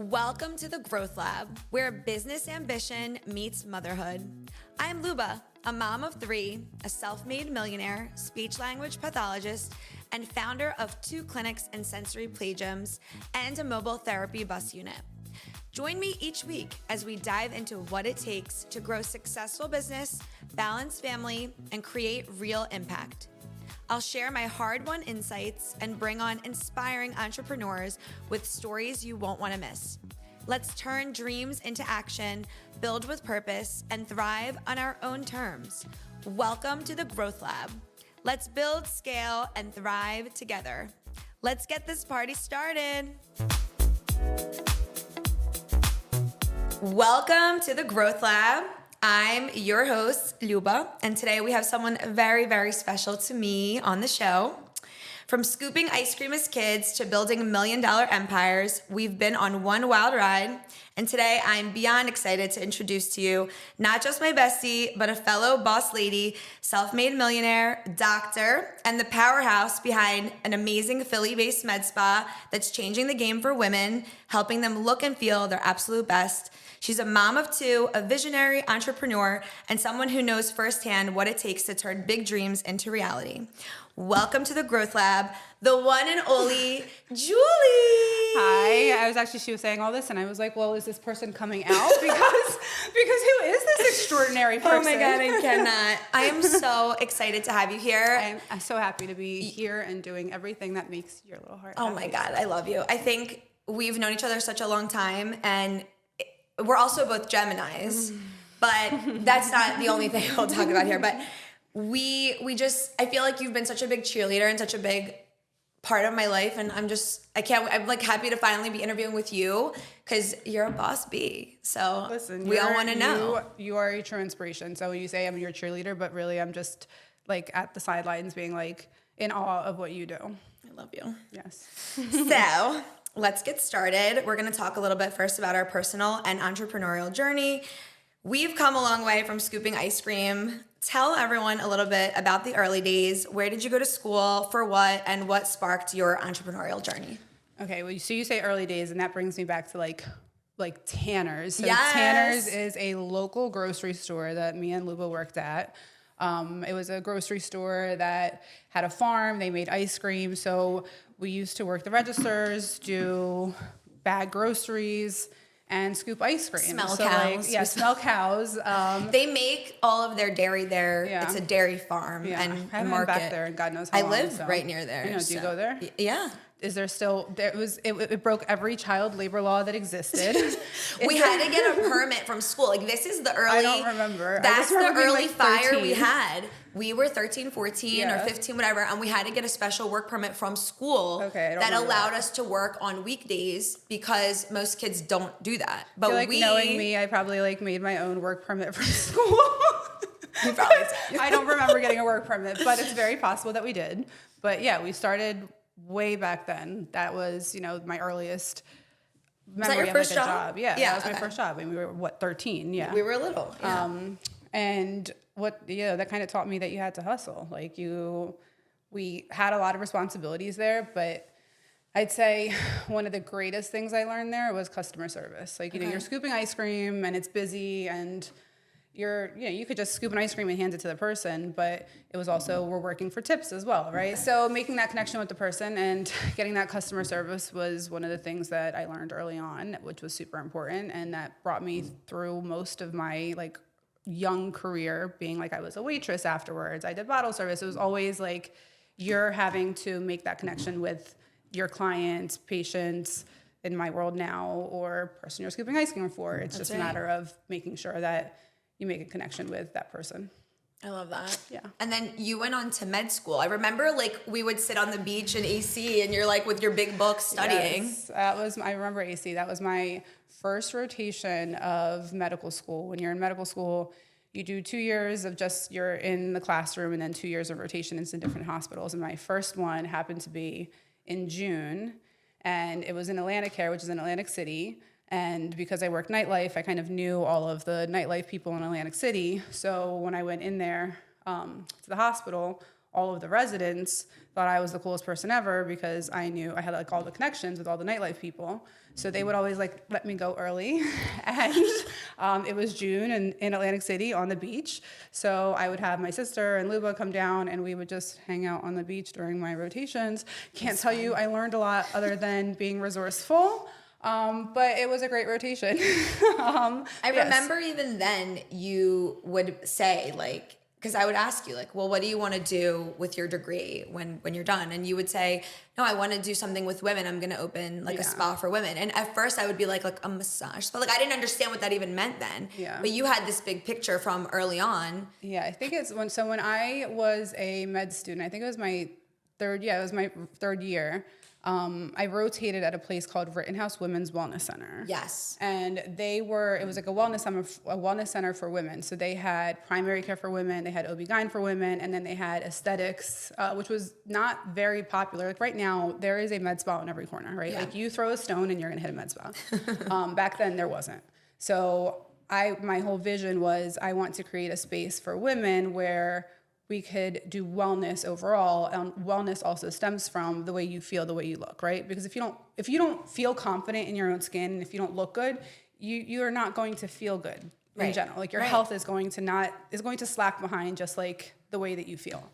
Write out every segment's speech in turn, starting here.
Welcome to the Growth Lab, where business ambition meets motherhood. I'm Luba, a mom of three, a self-made millionaire, speech-language pathologist, and founder of 2 clinics and sensory play gyms and a mobile therapy bus unit. Join me each week as we dive into what it takes to grow successful business, balance family, and create real impact. I'll share my hard-won insights and bring on inspiring entrepreneurs with stories you won't want to miss. Let's turn dreams into action, build with purpose, and thrive on our own terms. Welcome to the Growth Lab. Let's build, scale, and thrive together. Let's get this party started. Welcome to the Growth Lab. I'm your host, Luba, and today we have someone very, very special to me on the show. From scooping ice cream as kids to building $1 million empires, we've been on one wild ride, and today I'm beyond excited to introduce to you not just my bestie, but a fellow boss lady, self-made millionaire, doctor, and the powerhouse behind an amazing Philly-based med spa that's changing the game for women, helping them look and feel their absolute best. She's a mom of 2, a visionary entrepreneur, and someone who knows firsthand what it takes to turn big dreams into reality. Welcome to the Growth Lab, the one and only Julie. Hi. She was saying all this, and I was like, well, is this person coming out? Because who is this extraordinary person? Oh my God, I cannot. I am so excited to have you here. I'm so happy to be here and doing everything that makes your little heart happy. Oh my God, I love you. I think we've known each other such a long time, and we're also both Geminis, but that's not the only thing we'll talk about here. But I feel like you've been such a big cheerleader and such a big part of my life. And I'm like happy to finally be interviewing with you because you're a boss bee. So listen, we all want to know. You are a true inspiration. So you say I'm your cheerleader, but really I'm just like at the sidelines being like in awe of what you do. I love you. Yes. So let's get started. We're going to talk a little bit first about our personal and entrepreneurial journey. We've come a long way from scooping ice cream. Tell everyone a little bit about the early days. Where did you go to school, for what, and what sparked your entrepreneurial journey? Okay, well, so you say early days, and that brings me back to like Tanner's. So yes. Tanner's is a local grocery store that me and Luba worked at. It was a grocery store that had a farm. They made ice cream. So we used to work the registers, do bag groceries, and scoop ice cream. Smell cows. Smell cows. They make all of their dairy there. Yeah. It's a dairy farm and I haven't market. been back there, and God knows how I long. live right near there. Do you go there? Yeah. Is there still, it broke every child labor law that existed. We had to get a permit from school. Like, this is the early. I don't remember. That's the early like fire we had. We were 13, 14, or 15, whatever, and we had to get a special work permit from school that allowed us to work on weekdays because most kids don't do that. But knowing me, I probably made my own work permit from school. You probably did. I don't remember getting a work permit, but it's very possible that we did. But yeah, we started way back then. That was, my earliest memory of a job. Yeah, that was my first job. I mean, we were 13? Yeah. We were little. Yeah. And that kind of taught me that you had to hustle. We had a lot of responsibilities there, but I'd say one of the greatest things I learned there was customer service. You're scooping ice cream and it's busy, and you could just scoop an ice cream and hand it to the person, but it was also, we're working for tips as well, right? So making that connection with the person and getting that customer service was one of the things that I learned early on, which was super important, and that brought me through most of my young career, being I was a waitress afterwards. I did bottle service. It was always you're having to make that connection with your clients, patients, in my world now, or person you're scooping ice cream for. It's just a matter of making sure that you make a connection with that person. I love that. Yeah. And then you went on to med school. I remember we would sit on the beach in AC and you're with your big book studying. Yes, I remember AC. That was my first rotation of medical school. When you're in medical school, you do 2 years of you're in the classroom, and then 2 years of rotation into different hospitals. And my first one happened to be in June, and it was in Atlantic Care, which is in Atlantic City. And because I worked nightlife, I kind of knew all of the nightlife people in Atlantic City. So when I went in there to the hospital, all of the residents thought I was the coolest person ever because I knew I had like all the connections with all the nightlife people. So they would always like let me go early. And it was June in Atlantic City on the beach. So I would have my sister and Luba come down and we would just hang out on the beach during my rotations. Can't tell you I learned a lot other than being resourceful. But it was a great rotation. I remember even then you would say like, because I would ask you like, well, what do you want to do with your degree when you're done? And you would say, no, I want to do something with women. I'm going to open like a spa for women. And at first I would be like a massage spa. Like I didn't understand what that even meant then. Yeah. But you had this big picture from early on. Yeah, I think it's when I was a med student, I think it was my third year. I rotated at a place called Rittenhouse Women's Wellness Center. Yes. And it was like a wellness center for women. So they had primary care for women, they had OB-GYN for women, and then they had aesthetics, which was not very popular. Like right now, there is a med spa in every corner, right? Yeah. Like you throw a stone and you're gonna hit a med spa. Back then there wasn't. So my whole vision was I want to create a space for women where we could do wellness overall, and wellness also stems from the way you feel, the way you look, right? Because if you don't feel confident in your own skin, and if you don't look good, you are not going to feel good in general. Like your health is going to slack behind just like the way that you feel.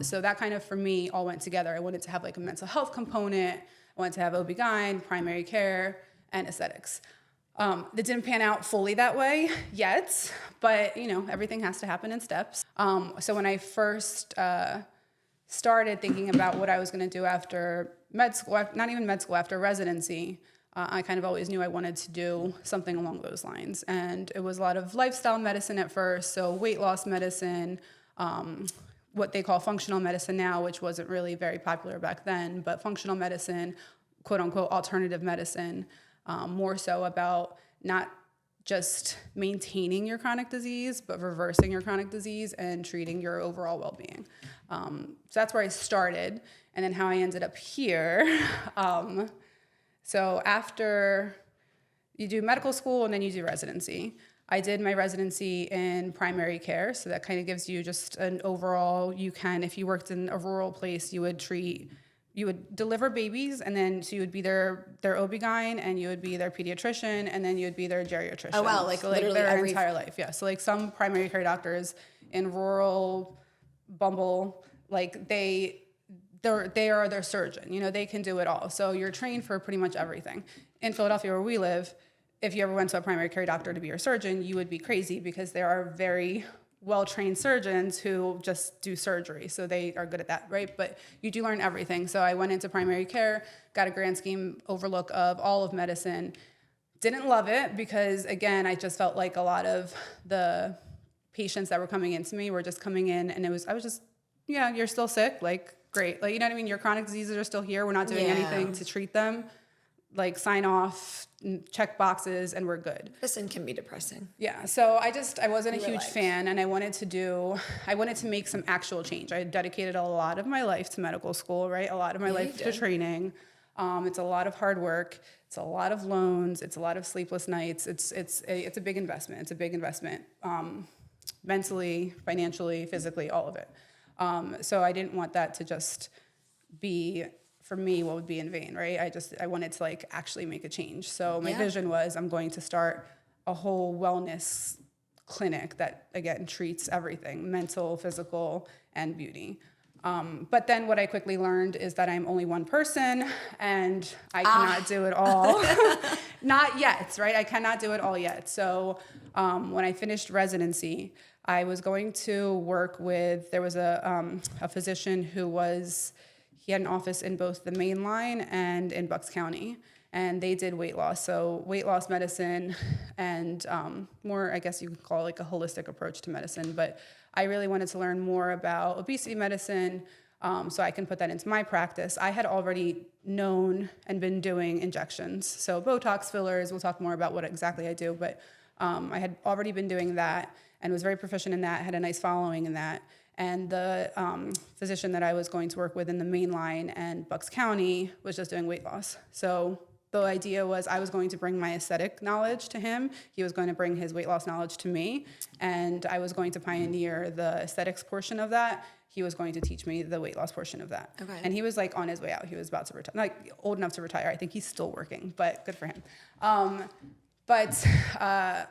So that kind of for me all went together. I wanted to have like a mental health component. I wanted to have OB-GYN, primary care, and aesthetics. That didn't pan out fully that way yet, but everything has to happen in steps. So when I first started thinking about what I was going to do after med school, not even med school, after residency, I kind of always knew I wanted to do something along those lines. And it was a lot of lifestyle medicine at first, so weight loss medicine, what they call functional medicine now, which wasn't really very popular back then, but functional medicine, quote unquote, alternative medicine. More so about not just maintaining your chronic disease, but reversing your chronic disease and treating your overall well-being. So that's where I started, and then how I ended up here. So after you do medical school and then you do residency, I did my residency in primary care. So that kind of gives you just an overall, if you worked in a rural place, you would deliver babies, and then so you would be their OB-GYN, and you would be their pediatrician, and then you would be their geriatrician. Oh wow, so literally their entire life. Yeah. So like some primary care doctors in rural Bumble, like they are their surgeon. They can do it all. So you're trained for pretty much everything. In Philadelphia, where we live, if you ever went to a primary care doctor to be your surgeon, you would be crazy because there are very well-trained surgeons who just do surgery. So they are good at that, right? But you do learn everything. So I went into primary care, got a grand scheme overlook of all of medicine. Didn't love it because, again, I just felt like a lot of the patients that were coming into me were just coming in and I was just, you're still sick. Like, great. Like, you know what I mean? Your chronic diseases are still here. We're not doing anything to treat them. Like, sign off, check boxes, and we're good. Medicine can be depressing. Yeah, so I wasn't a huge fan, and I wanted to make some actual change. I dedicated a lot of my life to medical school, right? A lot of my life to training. It's a lot of hard work. It's a lot of loans. It's a lot of sleepless nights. It's a big investment. It's a big investment, mentally, financially, physically, all of it. So I didn't want that to just be, for me, what would be in vain, right? I wanted to like actually make a change. So my vision was I'm going to start a whole wellness clinic that, again, treats everything, mental, physical, and beauty. But then what I quickly learned is that I'm only one person and I cannot do it all. Not yet, right? I cannot do it all yet. So when I finished residency, I was going to work with, there was a physician he had an office in both the main line and in Bucks County, and they did weight loss. So weight loss medicine and more, I guess you could call it like a holistic approach to medicine. But I really wanted to learn more about obesity medicine so I can put that into my practice. I had already known and been doing injections. So Botox, fillers, we'll talk more about what exactly I do. But I had already been doing that and was very proficient in that, had a nice following in that. And the physician that I was going to work with in the main line and Bucks County was just doing weight loss. So the idea was I was going to bring my aesthetic knowledge to him. He was going to bring his weight loss knowledge to me. And I was going to pioneer the aesthetics portion of that. He was going to teach me the weight loss portion of that. Okay. And he was like on his way out. He was about to retire, like old enough to retire. I think he's still working, but good for him. But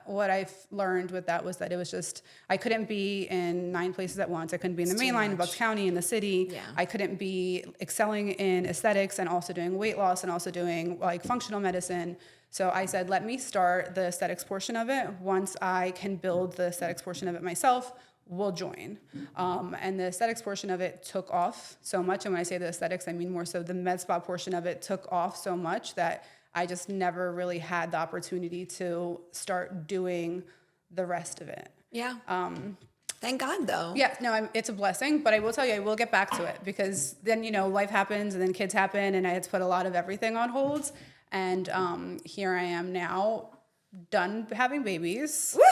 what I've learned with that was that it was just, I couldn't be in 9 places at once. I couldn't be in the main line in Bucks County, in the city. Yeah. I couldn't be excelling in aesthetics and also doing weight loss and also doing like functional medicine. So I said, let me start the aesthetics portion of it. Once I can build the aesthetics portion of it myself, we'll join. And the aesthetics portion of it took off so much. And when I say the aesthetics, I mean more so the med spa portion of it took off so much that I just never really had the opportunity to start doing the rest of it. Yeah. Thank God, though. Yeah, no, it's a blessing, but I will tell you, I will get back to it because then, life happens and then kids happen and I had to put a lot of everything on hold. And here I am now, done having babies. Woo!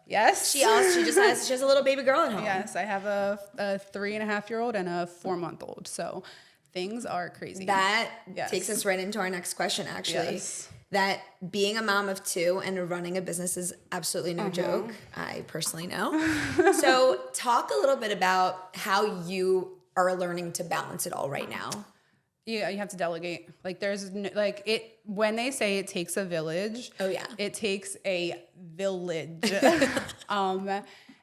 Yes. She has a little baby girl at home. Yes, I have a 3.5-year-old and a 4-month-old. So things are crazy. That takes us right into our next question, actually. Yes. That being a mom of 2 and running a business is absolutely no joke. I personally know. So talk a little bit about how you are learning to balance it all right now. Yeah, you have to delegate. Like there's when they say it takes a village. Oh yeah. It takes a village.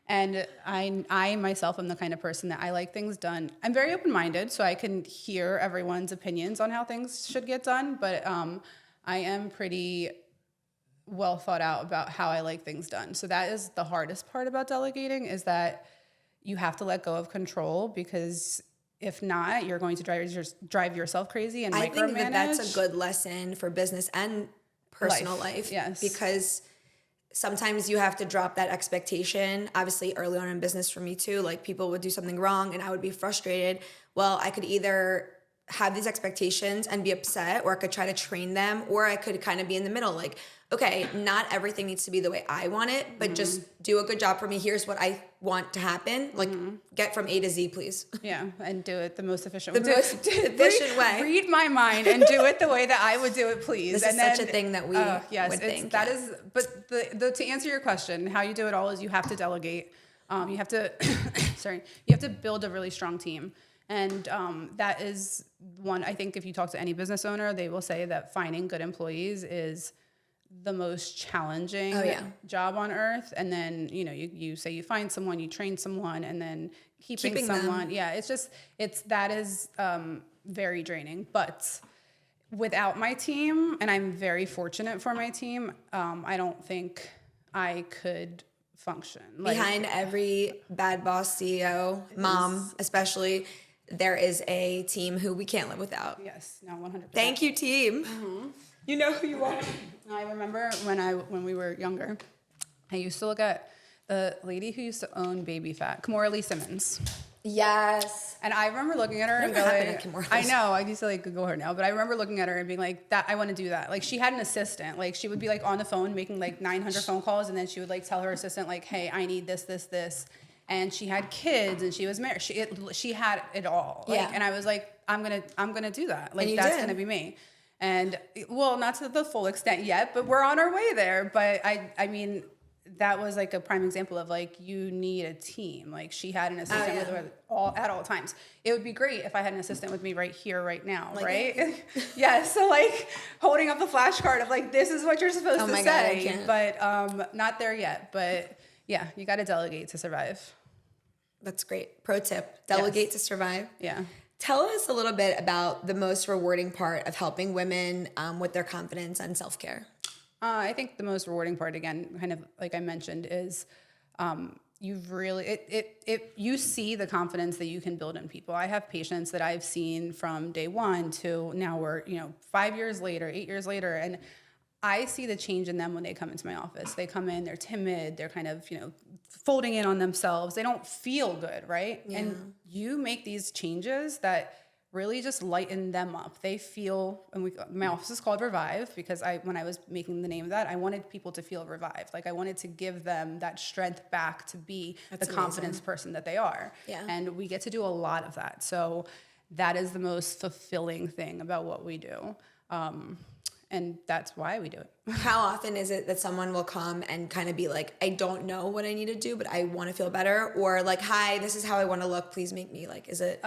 And I myself am the kind of person that I like things done. I'm very open-minded, so I can hear everyone's opinions on how things should get done. But I am pretty well thought out about how I like things done. So that is the hardest part about delegating, is that you have to let go of control, because if not, you're going to drive yourself crazy and micromanage. I think that's a good lesson for business and personal life. Yes. Because sometimes you have to drop that expectation. Obviously, early on in business for me too, like people would do something wrong and I would be frustrated. Well, I could either have these expectations and be upset, or I could try to train them, or I could kind of be in the middle. Like, okay, not everything needs to be the way I want it, but just do a good job for me. Here's what I want to happen. Like, get from A to Z, please. Yeah, and do it the most efficient way. Way. Read my mind and do it the way that I would do it, please. This is such a thing that we would think. That is, but to answer your question, how you do it all is you have to delegate. You have to, you have to build a really strong team. And that is one, I think if you talk to any business owner, they will say that finding good employees is the most challenging job on earth. And then, you say you find someone, you train someone, and then keeping someone. Them. Yeah, that is very draining. But without my team, and I'm very fortunate for my team, I don't think I could function. Behind every bad boss CEO, mom especially, there is a team who we can't live without. Yes, no, 100%. Thank you, team. Mm-hmm. You know who you are. I remember when we were younger, I used to look at the lady who used to own Baby Fat, Kimora Simmons. Yes. And I remember looking at her and going, I know, I used to Google her now, but I remember looking at her and being like, that I want to do that. Like, she had an assistant. Like, she would be on the phone making 900 phone calls, and then she would tell her assistant hey, I need this, this, this. And she had kids and she was married. She had it all. And I was like, I'm gonna do that. That's gonna be me. And well, not to the full extent yet, but we're on our way there. But I mean, that was a prime example of you need a team. She had an assistant with her at all times. It would be great if I had an assistant with me right here, right now, right? Yeah. So holding up the flashcard of this is what you're supposed to say. God, but not there yet. But yeah, you got to delegate to survive. That's great. Pro tip, delegate to survive. Yeah. Tell us a little bit about the most rewarding part of helping women with their confidence and self-care. I think the most rewarding part, again, kind of like I mentioned, is you've really, you see the confidence that you can build in people. I have patients that I've seen from day one to now we're, 5 years later, 8 years later, and I see the change in them when they come into my office. They come in, they're timid, they're kind of, folding in on themselves. They don't feel good, right? Yeah. And you make these changes that really just lighten them up. They feel, and my office is called Revive because when I was making the name of that, I wanted people to feel revived. I wanted to give them that strength back to be the confidence person that they are. Yeah. And we get to do a lot of that. So that is the most fulfilling thing about what we do. and that's why we do it. How often is it that someone will come and kind of be like, I don't know what I need to do, but I want to feel better? Or like, hi, this is how I want to look. Please make me like, is it?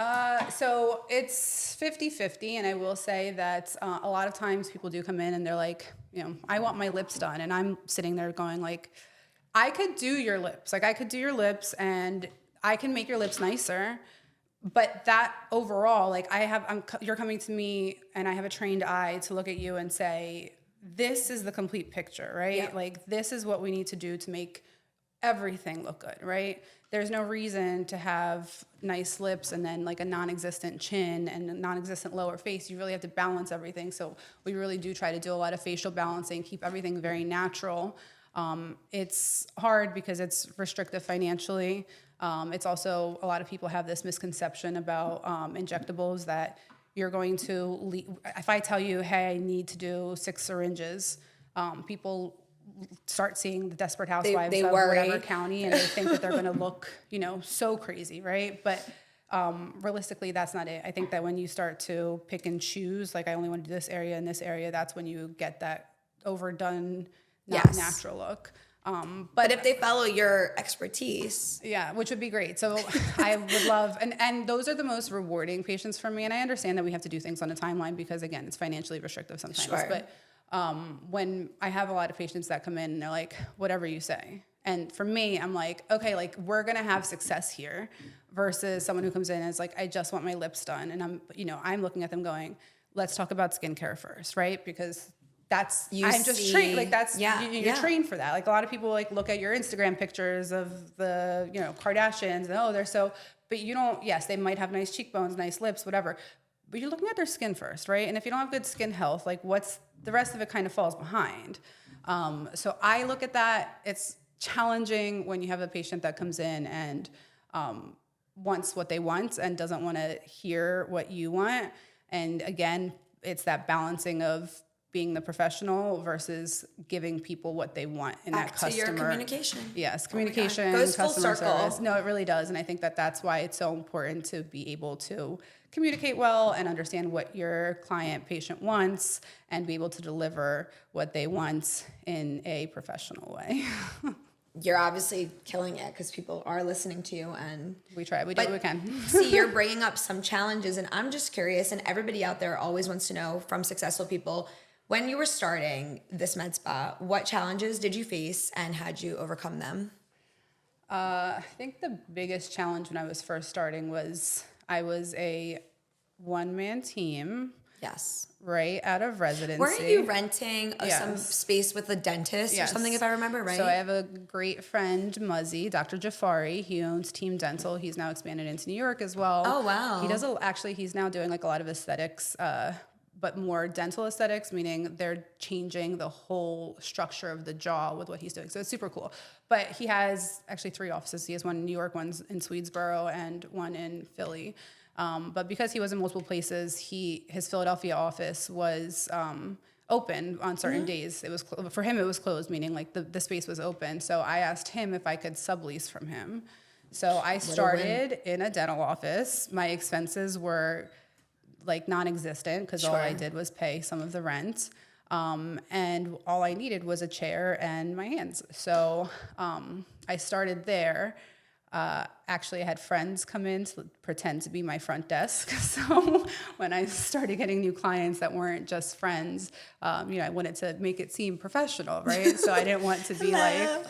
So it's 50-50. And I will say that a lot of times people do come in and they're like, you know, I want my lips done. And I'm sitting there going like, I could do your lips. Like I could do your lips and I can make your lips nicer. But that overall, like you're coming to me and I have a trained eye to look at you and say, this is the complete picture, right? Yeah. Like this is what we need to do to make everything look good, right? There's no reason to have nice lips and then like a non-existent chin and a non-existent lower face. You really have to balance everything. So we really do try to do a lot of facial balancing, keep everything very natural. It's hard because it's restrictive financially. It's also, a lot of people have this misconception about injectables that you're going to, if I tell you, hey, I need to do 6 syringes, people start seeing the Desperate Housewives they of worry. whatever county, and they think that they're going to look, you know, so crazy, right? But realistically, that's not it. I think that when you start to pick and choose, like I only want to do this area and this area, that's when you get that overdone, not natural look. But if they follow your expertise. Yeah, which would be great. So I would love, and those are the most rewarding patients for me. And I understand that we have to do things on a timeline because, again, it's financially restrictive sometimes. Sure. But when I have a lot of patients that come in and they're like, whatever you say. And for me, I'm like, okay, like we're going to have success here versus someone who comes in and is like, I just want my lips done. And I'm looking at them going, let's talk about skincare first, right? Because you're trained for that. Like a lot of people like look at your Instagram pictures of the, Kardashians and but you don't, yes, they might have nice cheekbones, nice lips, whatever, but you're looking at their skin first, right? And if you don't have good skin health, like the rest of it kind of falls behind. So I look at that. It's challenging when you have a patient that comes in and wants what they want and doesn't want to hear what you want. And again, it's that balancing of being the professional versus giving people what they want in that customer. To your communication. Yes, communication, goes full customer circle. service. No, it really does. And I think that that's why it's so important to be able to communicate well and understand what your client patient wants and be able to deliver what they want in a professional way. You're obviously killing it because people are listening to you, and we try. We do what we can. See, you're bringing up some challenges, and I'm just curious, and everybody out there always wants to know from successful people, when you were starting this med spa, what challenges did you face and how'd you overcome them? I think the biggest challenge when I was first starting was I was a one-man team. Yes. Right out of residency. Weren't you renting some space with a dentist or something, if I remember right? So I have a great friend, Muzzy, Dr. Jafari. He owns Team Dental. He's now expanded into New York as well. Oh, wow. He does he's now doing like a lot of aesthetics, but more dental aesthetics, meaning they're changing the whole structure of the jaw with what he's doing. So it's super cool. But he has actually 3 offices. He has one in New York, one in Swedesboro, and one in Philly. But because he was in multiple places, his Philadelphia office was open on certain days. It was for him. It was closed, meaning like the space was open. So I asked him if I could sublease from him. So I started in a dental office. My expenses were like non-existent because all I did was pay some of the rent. And all I needed was a chair and my hands. So I started there. Actually, I had friends come in to pretend to be my front desk. So when I started getting new clients that weren't just friends, I wanted to make it seem professional, right? So I didn't want to be I'm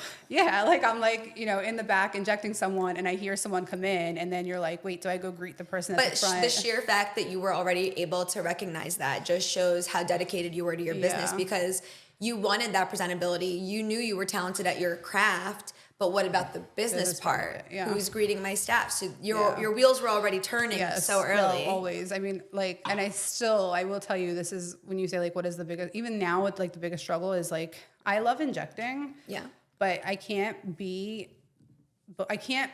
in the back injecting someone and I hear someone come in and then you're like, wait, do I go greet the person at the front? But the sheer fact that you were already able to recognize that just shows how dedicated you were to your business because you wanted that presentability. You knew you were talented at your craft. But what about the business part? Who's greeting my staff? So your wheels were already turning so early. No, always. I mean, and I will tell you, this is when you say like, what is the biggest, even now with like the biggest struggle is like, I love injecting. Yeah. But I can't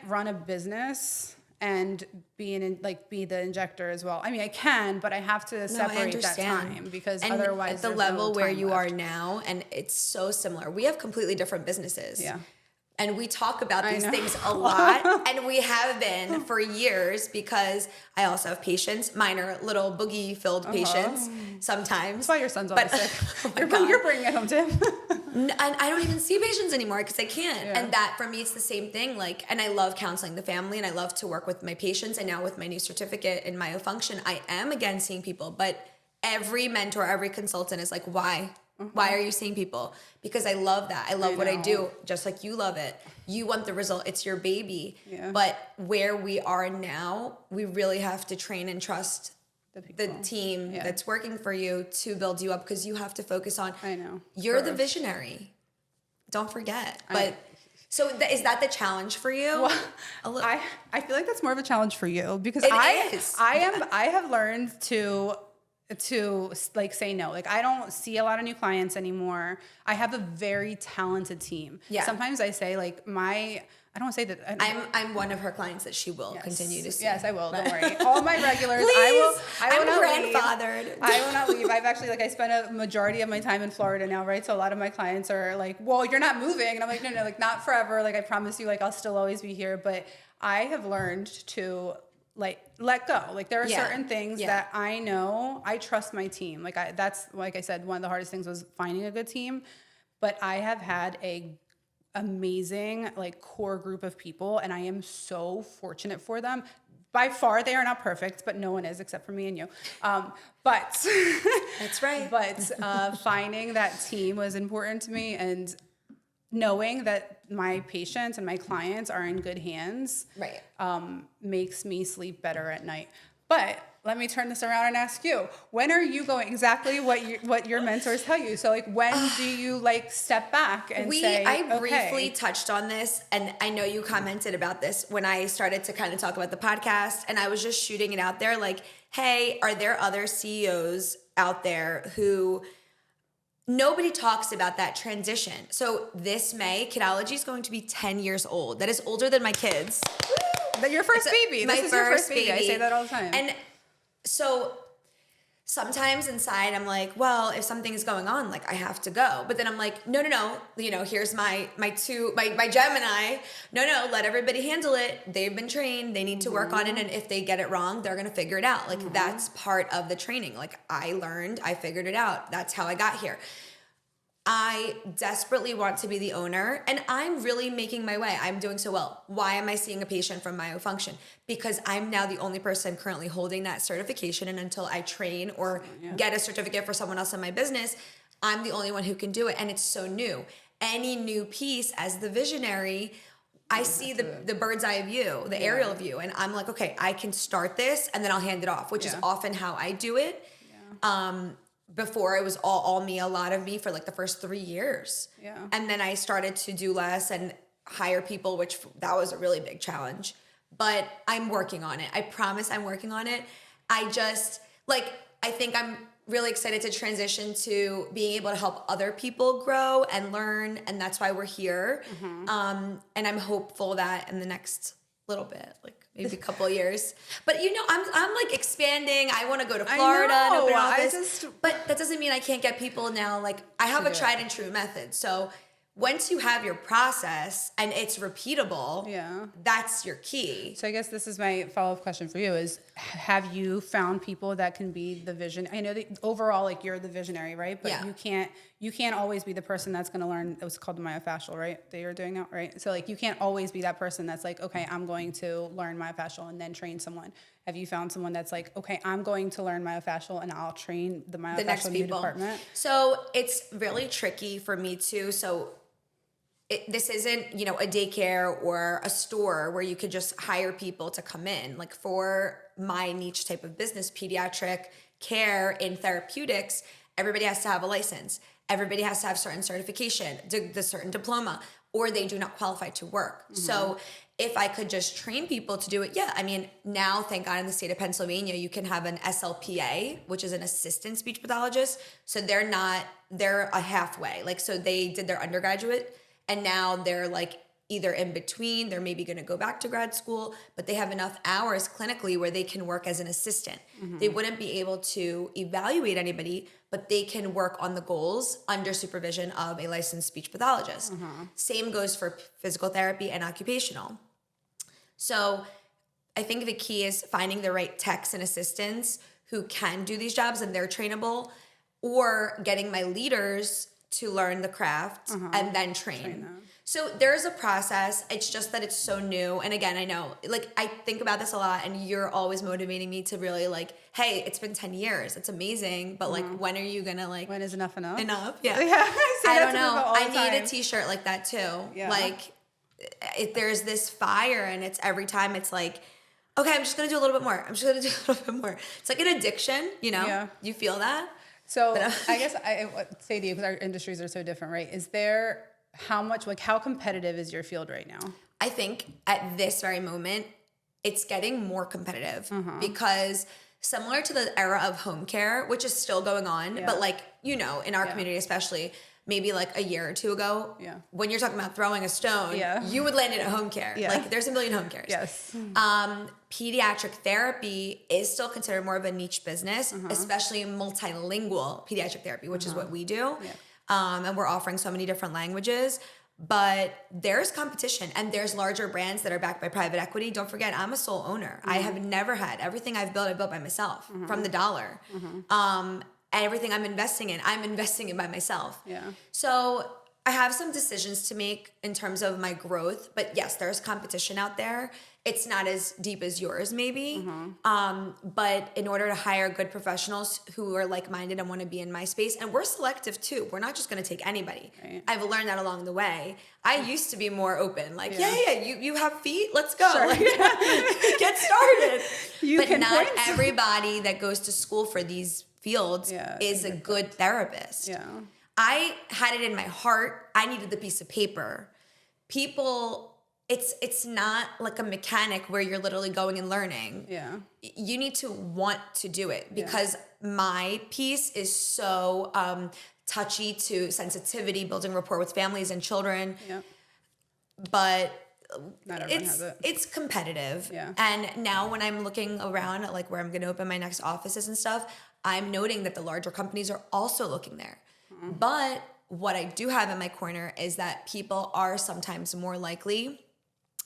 run a business and be the injector as well. I mean, I can, but I have to separate that time because otherwise at the level where you are now, and it's so similar. We have completely different businesses. Yeah. And we talk about these things a lot, and we have been for years because I also have patients. Mine are little boogie-filled patients sometimes. That's why your son's always sick. You're bringing it home to him. And I don't even see patients anymore because I can't. Yeah. And that for me, it's the same thing. Like, and I love counseling the family, and I love to work with my patients. And now with my new certificate in myofunction, I am again seeing people. But every mentor, every consultant is like, why? Why are you seeing people? Because I love that. I love what I do, just like you love it. You want the result. It's your baby. Yeah. But where we are now, we really have to train and trust the team that's working for you to build you up, because you have to focus on, you're the visionary. Don't forget. But so is that the challenge for you? Well, I feel like that's more of a challenge for you, because I have learned to like say no. Like, I don't see a lot of new clients anymore. I have a very talented team. Yeah. Sometimes I say like I don't say that. I'm one of her clients that she will continue to see. Yes, I will. Don't worry. All my regulars. Please, I'm grandfathered. I will not leave. I've actually, like, I spend a majority of my time in Florida now, right? So a lot of my clients are like, well, you're not moving. And I'm like, no, like, not forever. Like, I promise you, like, I'll still always be here. But I have learned to, like, let go. Like, there are certain things that I know, I trust my team. Like, that's, like I said, one of the hardest things was finding a good team. But I have had a amazing, like, core group of people, and I am so fortunate for them. By far, they are not perfect, but no one is except for me and you. But that's right. But finding that team was important to me, and knowing that my patients and my clients are in good hands, makes me sleep better at night. But let me turn this around and ask you, when are you going, exactly what your mentors tell you? So, like, when do you, like, step back and say, I briefly touched on this, and I know you commented about this when I started to kind of talk about the podcast, and I was just shooting it out there, like, hey, are there other CEOs out there who nobody talks about that transition? So this May, Kidology is going to be 10 years old. That is older than my kids. But your first baby. This is your first baby. I say that all the time. And so sometimes inside I'm like, well, if something's going on, like, I have to go. But then I'm like, no. You know, here's my Gemini. No, let everybody handle it. They've been trained. They need to work on it. And if they get it wrong, they're going to figure it out. Like, that's part of the training. Like, I learned, I figured it out. That's how I got here. I desperately want to be the owner, and I'm really making my way. I'm doing so well. Why am I seeing a patient from myofunction? Because I'm now the only person currently holding that certification, and until I train or get a certificate for someone else in my business, I'm the only one who can do it, and it's so new. Any new piece, as the visionary, I see the bird's eye view, the aerial view, and I'm like, okay, I can start this, and then I'll hand it off, which is often how I do it. Before, it was all me, a lot of me for like the first 3 years. Yeah. And then I started to do less and hire people, which that was a really big challenge. But I'm working on it. I promise I'm working on it. I just, like, I think I'm really excited to transition to being able to help other people grow and learn. And that's why we're here. And I'm hopeful that in the next little bit, like, maybe a couple of years. But, you know, I'm like expanding. I want to go to Florida and open an office. But that doesn't mean I can't get people now. Like, I have a tried and true method. So once you have your process and it's repeatable, that's your key. So I guess this is my follow-up question for you is, have you found people that can be the vision? I know that overall, like, you're the visionary, right? But you can't always be the person that's going to learn. It was called the myofascial, right? That you're doing now, right? So, like, you can't always be that person that's like, okay, I'm going to learn myofascial and then train someone. Have you found someone that's like, okay, I'm going to learn myofascial and I'll train the myofascial new department? So it's really tricky for me too. So this isn't, you know, a daycare or a store where you could just hire people to come in. Like, for my niche type of business, pediatric care in therapeutics, everybody has to have a license. Everybody has to have certain certification, the certain diploma, or they do not qualify to work. So if I could just train people to do it, I mean, now, thank God, in the state of Pennsylvania, you can have an SLPA, which is an assistant speech pathologist. So they're a halfway. Like, so they did their undergraduate, and now they're like either in between, they're maybe going to go back to grad school, but they have enough hours clinically where they can work as an assistant. They wouldn't be able to evaluate anybody, but they can work on the goals under supervision of a licensed speech pathologist. Same goes for physical therapy and occupational. So I think the key is finding the right techs and assistants who can do these jobs and they're trainable, or getting my leaders to learn the craft and then train them. So there's a process. It's just that it's so new. And again, I know, like, I think about this a lot, and you're always motivating me to really, like, hey, it's been 10 years. It's amazing. But, like, when are you going to, like... When is enough? Enough? Yeah. I don't know. I need a t-shirt like that, too. Yeah. Like, there's this fire, and it's every time it's like, okay, I'm just going to do a little bit more. I'm just going to do a little bit more. It's like an addiction, you know? Yeah. You feel that? So I guess I would say to you, because our industries are so different, right? Is there... how competitive is your field right now? I think at this very moment, it's getting more competitive because similar to the era of home care, which is still going on, but like, you know, in our community, especially maybe like a year or two ago, when you're talking about throwing a stone, you would land it at home care. Like there's a million home cares. Yes. Pediatric therapy is still considered more of a niche business, especially multilingual pediatric therapy, which is what we do. And we're offering so many different languages, but there's competition and there's larger brands that are backed by private equity. Don't forget, I'm a sole owner. I have never had everything I built by myself from the dollar. And everything I'm investing in by myself. So I have some decisions to make in terms of my growth, but yes, there's competition out there. It's not as deep as yours, maybe. But in order to hire good professionals who are like-minded and want to be in my space, and we're selective too. We're not just going to take anybody. I've learned that along the way. I used to be more open, like, you have feet, let's go. Like, get started. But not everybody that goes to school for these fields is a good therapist. I had it in my heart. I needed the piece of paper. People... It's not like a mechanic where you're literally going and learning. You need to want to do it because my piece is so touchy to sensitivity, building rapport with families and children. But not everyone has it. It's competitive. And now when I'm looking around at like where I'm going to open my next offices and stuff, I'm noting that the larger companies are also looking there. But what I do have in my corner is that people are sometimes more likely,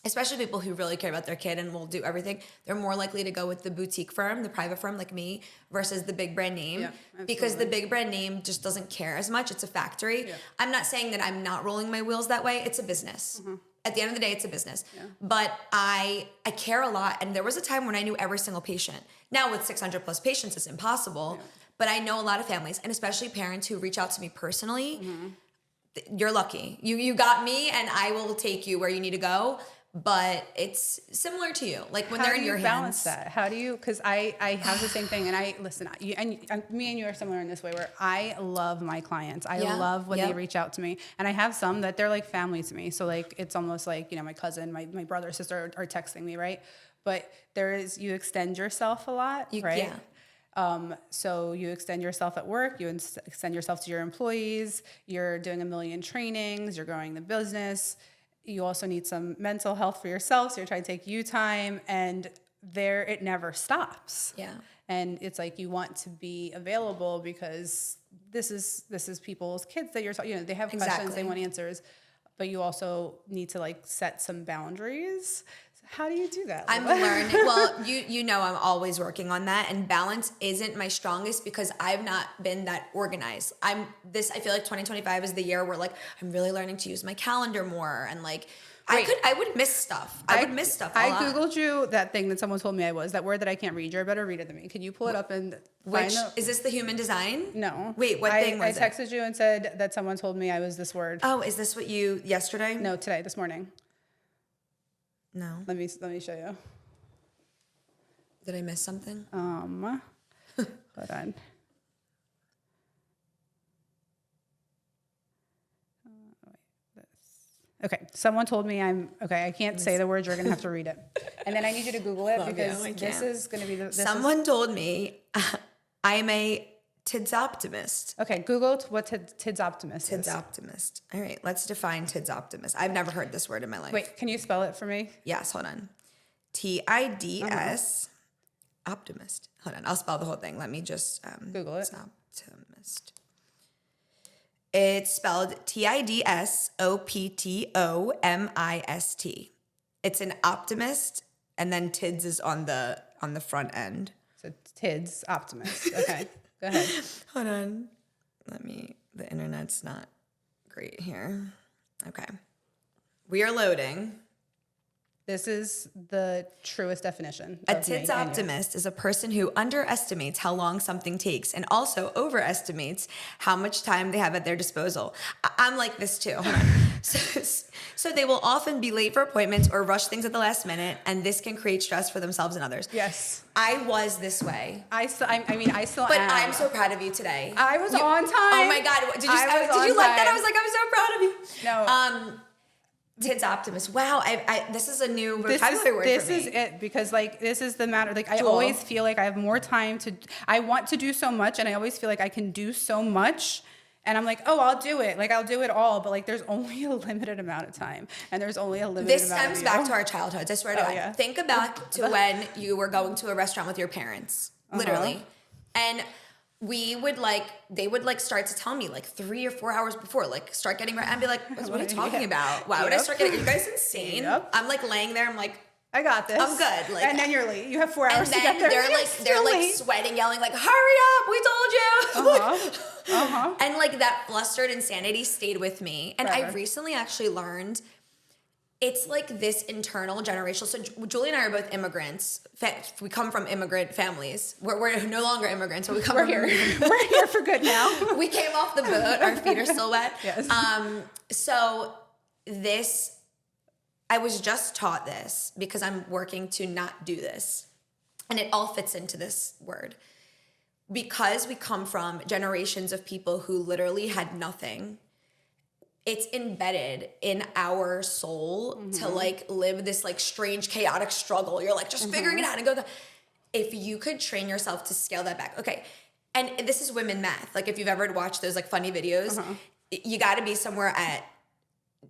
especially people who really care about their kid and will do everything, they're more likely to go with the boutique firm, the private firm like me, versus the big brand name. Because the big brand name just doesn't care as much. It's a factory. I'm not saying that I'm not rolling my wheels that way. It's a business. At the end of the day, it's a business. But I care a lot. And there was a time when I knew every single patient. Now with 600 plus patients, it's impossible. But I know a lot of families, and especially parents who reach out to me personally. You're lucky. You got me, and I will take you where you need to go. But it's similar to you, like when they're in your hands. How do you balance that? How do you? Because I have the same thing, and me and you are similar in this way, where I love my clients. I love when they reach out to me, and I have some that they're like family to me. So like it's almost like, you know, my cousin, my brother, sister are texting me, right? But you extend yourself a lot, right? So you extend yourself at work, you extend yourself to your employees. You're doing a million trainings. You're growing the business. You also need some mental health for yourself. So you're trying to take you time, and it never stops. And it's like, you want to be available because this is people's kids that you're talking, you know, they have questions, they want answers, but you also need to like set some boundaries. How do you do that? I'm learning. Well, you know, I'm always working on that, and balance isn't my strongest because I've not been that organized. I feel like 2025 is the year where like I'm really learning to use my calendar more, and like I would miss stuff. I would miss stuff. I Googled you that thing that someone told me that word that I can't read. You're better read it than me. Can you pull it up and find it? Is this the human design? No. Wait, what thing was it? I texted you and said that someone told me I was this word. Oh, is this what you yesterday? No, today, this morning. No. Let me show you. Did I miss something? Hold on. Okay, someone told me I can't say the words, you're gonna have to read it. And then I need you to Google it because this is gonna be Someone told me I'm a Tids optimist. Okay, Google what Tids optimist Tids is. optimist. All right, let's define Tids optimist. I've never heard this word in my life. Wait, can you spell it for me? Yes, hold on. TIDS optimist. Hold on, I'll spell the whole thing. Let me just Google it. Optimist. It's spelled TIDSOPTOMIST. It's an optimist, and then Tids is on the front end. So Tids optimist. Okay, go ahead. Hold on. The internet's not great here. Okay. We are loading. This is the truest definition. A Tids optimist is a person who underestimates how long something takes and also overestimates how much time they have at their disposal. I'm like this too. Hold on. So they will often be late for appointments or rush things at the last minute, and this can create stress for themselves and others. Yes. I was this way. I still But am. I'm so proud of you today. I was on time. Oh my God. Did you like that? I was like, I'm so proud of you. No. Tids optimist. Wow. This is a new vocabulary word for me. This is it, because like this is the matter. Like I always feel like I have more time I want to do so much, and I always feel like I can do so much. And I'm like, oh, I'll do it. Like I'll do it all, but like there's only a limited amount of time, and there's only a limited amount of This stems back to our childhoods. I swear to God. Yeah. Think back to when you were going to a restaurant with your parents, literally, and they would start to tell me like 3 or 4 hours before, like start getting ready and be like, what are you talking about? Why would I start getting? Are you guys insane? I'm like laying there. I'm like, I got this. I'm good. Like, and then you're late. You have 4 hours and to get there. they're like sweating, yelling like, hurry up, we told you. And like that flustered insanity stayed with me. And I recently actually learned it's like this internal generational. So Julie and I are both immigrants. We come from immigrant families. We're no longer immigrants, but we come from here. We're here for good now. We came off the boat. Our feet are still wet. Yes. I was just taught this because I'm working to not do this. And it all fits into this word. Because we come from generations of people who literally had nothing, it's embedded in our soul to like live this like strange, chaotic struggle. You're like just figuring it out and go. If you could train yourself to scale that back. Okay. And this is women math. Like if you've ever watched those like funny videos, you got to be somewhere at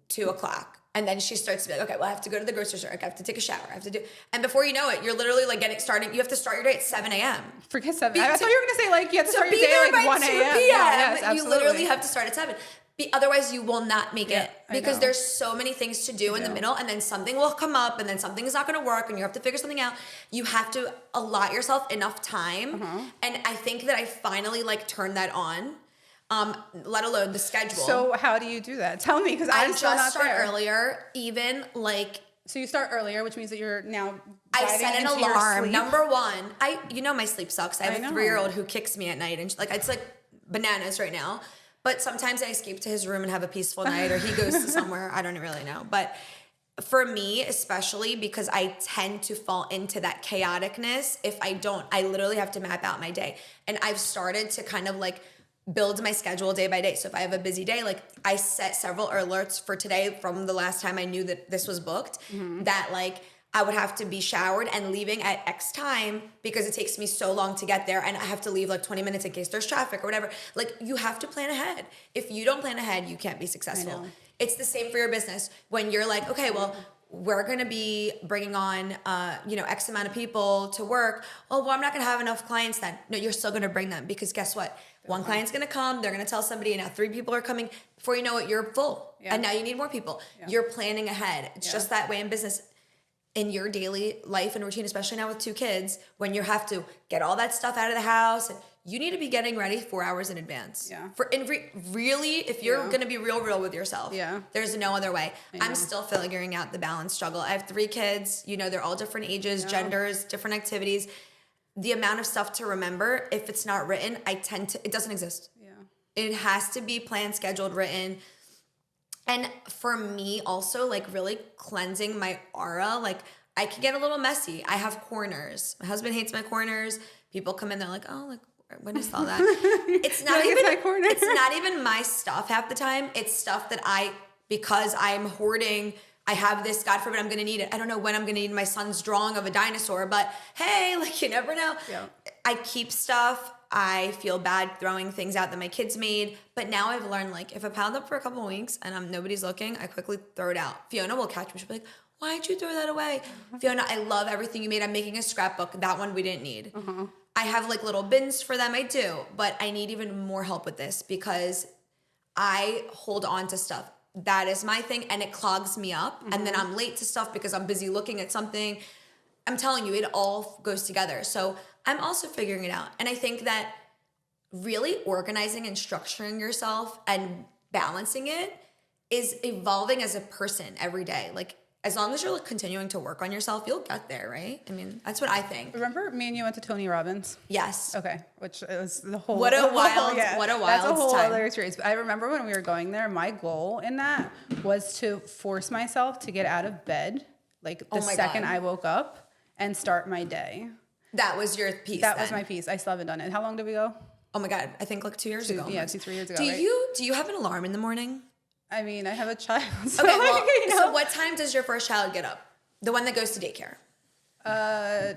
2:00. And then she starts to be like, okay, well, I have to go to the grocery store. I have to take a shower. I have to do, and before you know it, you're literally like getting started. You have to start your day at 7 a.m. Forget 7. I thought you were going to say like you have to start your day at like 1 a.m. Yeah, yes, you literally have to start at 7. Otherwise, you will not make it because there's so many things to do in the middle, and then something will come up, and then something is not going to work, and you have to figure something out. You have to allot yourself enough time, and I think that I finally like turned that on. Let alone the schedule. So how do you do that? Tell me, because I'm still not there. I just start earlier, even like. So you start earlier, which means that you're now. I set an alarm. Number one, my sleep sucks. I have a 3-year-old who kicks me at night, and it's like bananas right now. But sometimes I escape to his room and have a peaceful night, or he goes to somewhere. I don't really know. But for me, especially because I tend to fall into that chaoticness. If I don't, I literally have to map out my day. And I've started to kind of like build my schedule day by day. So if I have a busy day, like I set several alerts for today from the last time I knew that this was booked, that like I would have to be showered and leaving at X time because it takes me so long to get there, and I have to leave like 20 minutes in case there's traffic or whatever. Like you have to plan ahead. If you don't plan ahead, you can't be successful. It's the same for your business. When you're like, okay, well, we're going to be bringing on, X amount of people to work. Oh, well, I'm not going to have enough clients then. No, you're still going to bring them because guess what? One client's going to come. They're going to tell somebody, and now 3 people are coming. Before you know it, you're full. Yeah. And now you need more people. Yeah. You're planning ahead. It's just that way in business. In your daily life and routine, especially now with 2 kids, when you have to get all that stuff out of the house, you need to be getting ready 4 hours in advance. Yeah. Really, if you're going to be real with yourself, there's no other way. I'm still figuring out the balance struggle. I have 3 kids. They're all different ages, genders, different activities. The amount of stuff to remember, if it's not written, it doesn't exist. Yeah. It has to be planned, scheduled, written. And for me also, like really cleansing my aura, like I can get a little messy. I have corners. My husband hates my corners. People come in, they're like, oh, like, what is all that? It's not it's not even my stuff half the time. It's stuff that because I'm hoarding, I have this, God forbid I'm going to need it. I don't know when I'm going to need my son's drawing of a dinosaur, but hey, like you never know. Yeah. I keep stuff I feel bad throwing things out that my kids made. But now I've learned, like, if I piled up for a couple of weeks and nobody's looking, I quickly throw it out. Fiona will catch me. She'll be like, why'd you throw that away? Fiona, I love everything you made. I'm making a scrapbook. That one we didn't need. I have like little bins for them. I do. But I need even more help with this because I hold on to stuff. That is my thing. And it clogs me up. And then I'm late to stuff because I'm busy looking at something. I'm telling you, it all goes together. So I'm also figuring it out. And I think that really organizing and structuring yourself and balancing it is evolving as a person every day. Like, as long as you're like continuing to work on yourself, you'll get there, right? I mean, that's what I think. Remember me and you went to Tony Robbins? Yes. Okay, which was the whole... What a wild That's a whole time. other experience. But I remember when we were going there, my goal in that was to force myself to get out of bed, like the second I woke up and start my day. That was your piece. That was my piece. I still haven't done it. How long did we go? Oh my God, I think like 2 years ago. Yeah, 3 years ago. Do you have an alarm in the morning? I mean, I have a child. So Okay, well, so what time does your first child get up? The one that goes to daycare.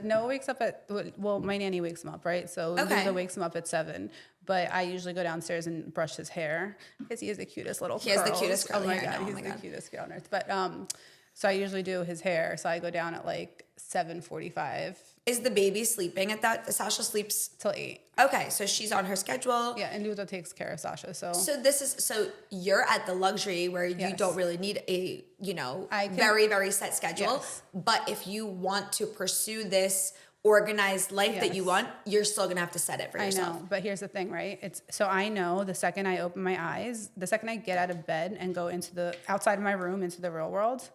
No, wakes up at, well, my nanny wakes him up, right? So Luba wakes him up at 7. But I usually go downstairs and brush his hair because he has the cutest little curls. He has the cutest curly hair. Oh my God, he's the cutest kid on earth. But so I usually do his hair. So I go down at like 7:45. Is the baby sleeping at that? Sasha sleeps till 8. Okay, so she's on her schedule. Yeah, and Luba takes care of Sasha. So you're at the luxury where you don't really need a very, very set schedule. Yes. But if you want to pursue this organized life that you want, you're still gonna have to set it for yourself. I know, but here's the thing, right? So I know the second I open my eyes, the second I get out of bed and go into the outside of my room into the real world,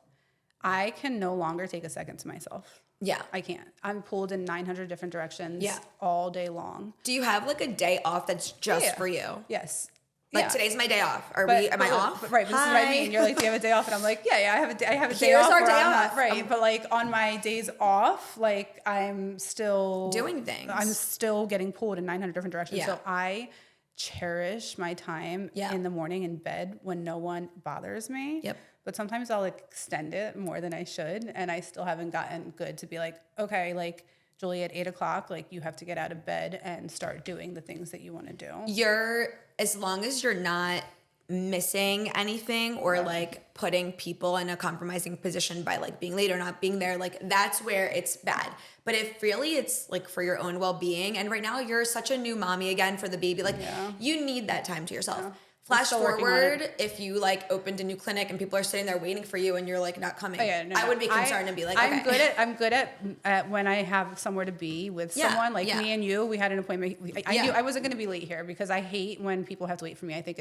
I can no longer take a second to myself. Yeah. I can't. I'm pulled in 900 different directions all day long. Do you have like a day off that's just for you? Yes. Like today's my day off. Am I off? Right. But this is what I mean. You're like, do you have a day off? And I'm like, yeah, I have a day off. Here's our day off. Right. But like on my days off, like I'm still doing things. I'm still getting pulled in 900 different directions. Yeah. So I cherish my time in the morning in bed when no one bothers me. Yep. But sometimes I'll extend it more than I should. And I still haven't gotten good to be like, okay, like Julie, at 8 o'clock, like you have to get out of bed and start doing the things that you want to do. As long as you're not missing anything or like putting people in a compromising position by like being late or not being there, like that's where it's bad. But if really it's like for your own well-being, and right now you're such a new mommy again for the baby, like you need that time to yourself. Yeah. Flash forward, if you like opened a new clinic and people are sitting there waiting for you and you're like not coming, I would be concerned and be like, okay. I'm good at when I have somewhere to be with someone like me and you. We had an appointment. I knew I wasn't going to be late here because I hate when people have to wait for me. I think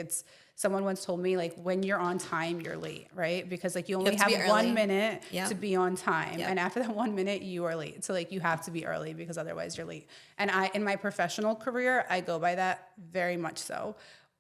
someone once told me like when you're on time, you're late, right? Because like you only have 1 minute to be on time, and after that 1 minute, you are late. So like you have to be early because otherwise you're late. And in my professional career, I go by that very much so.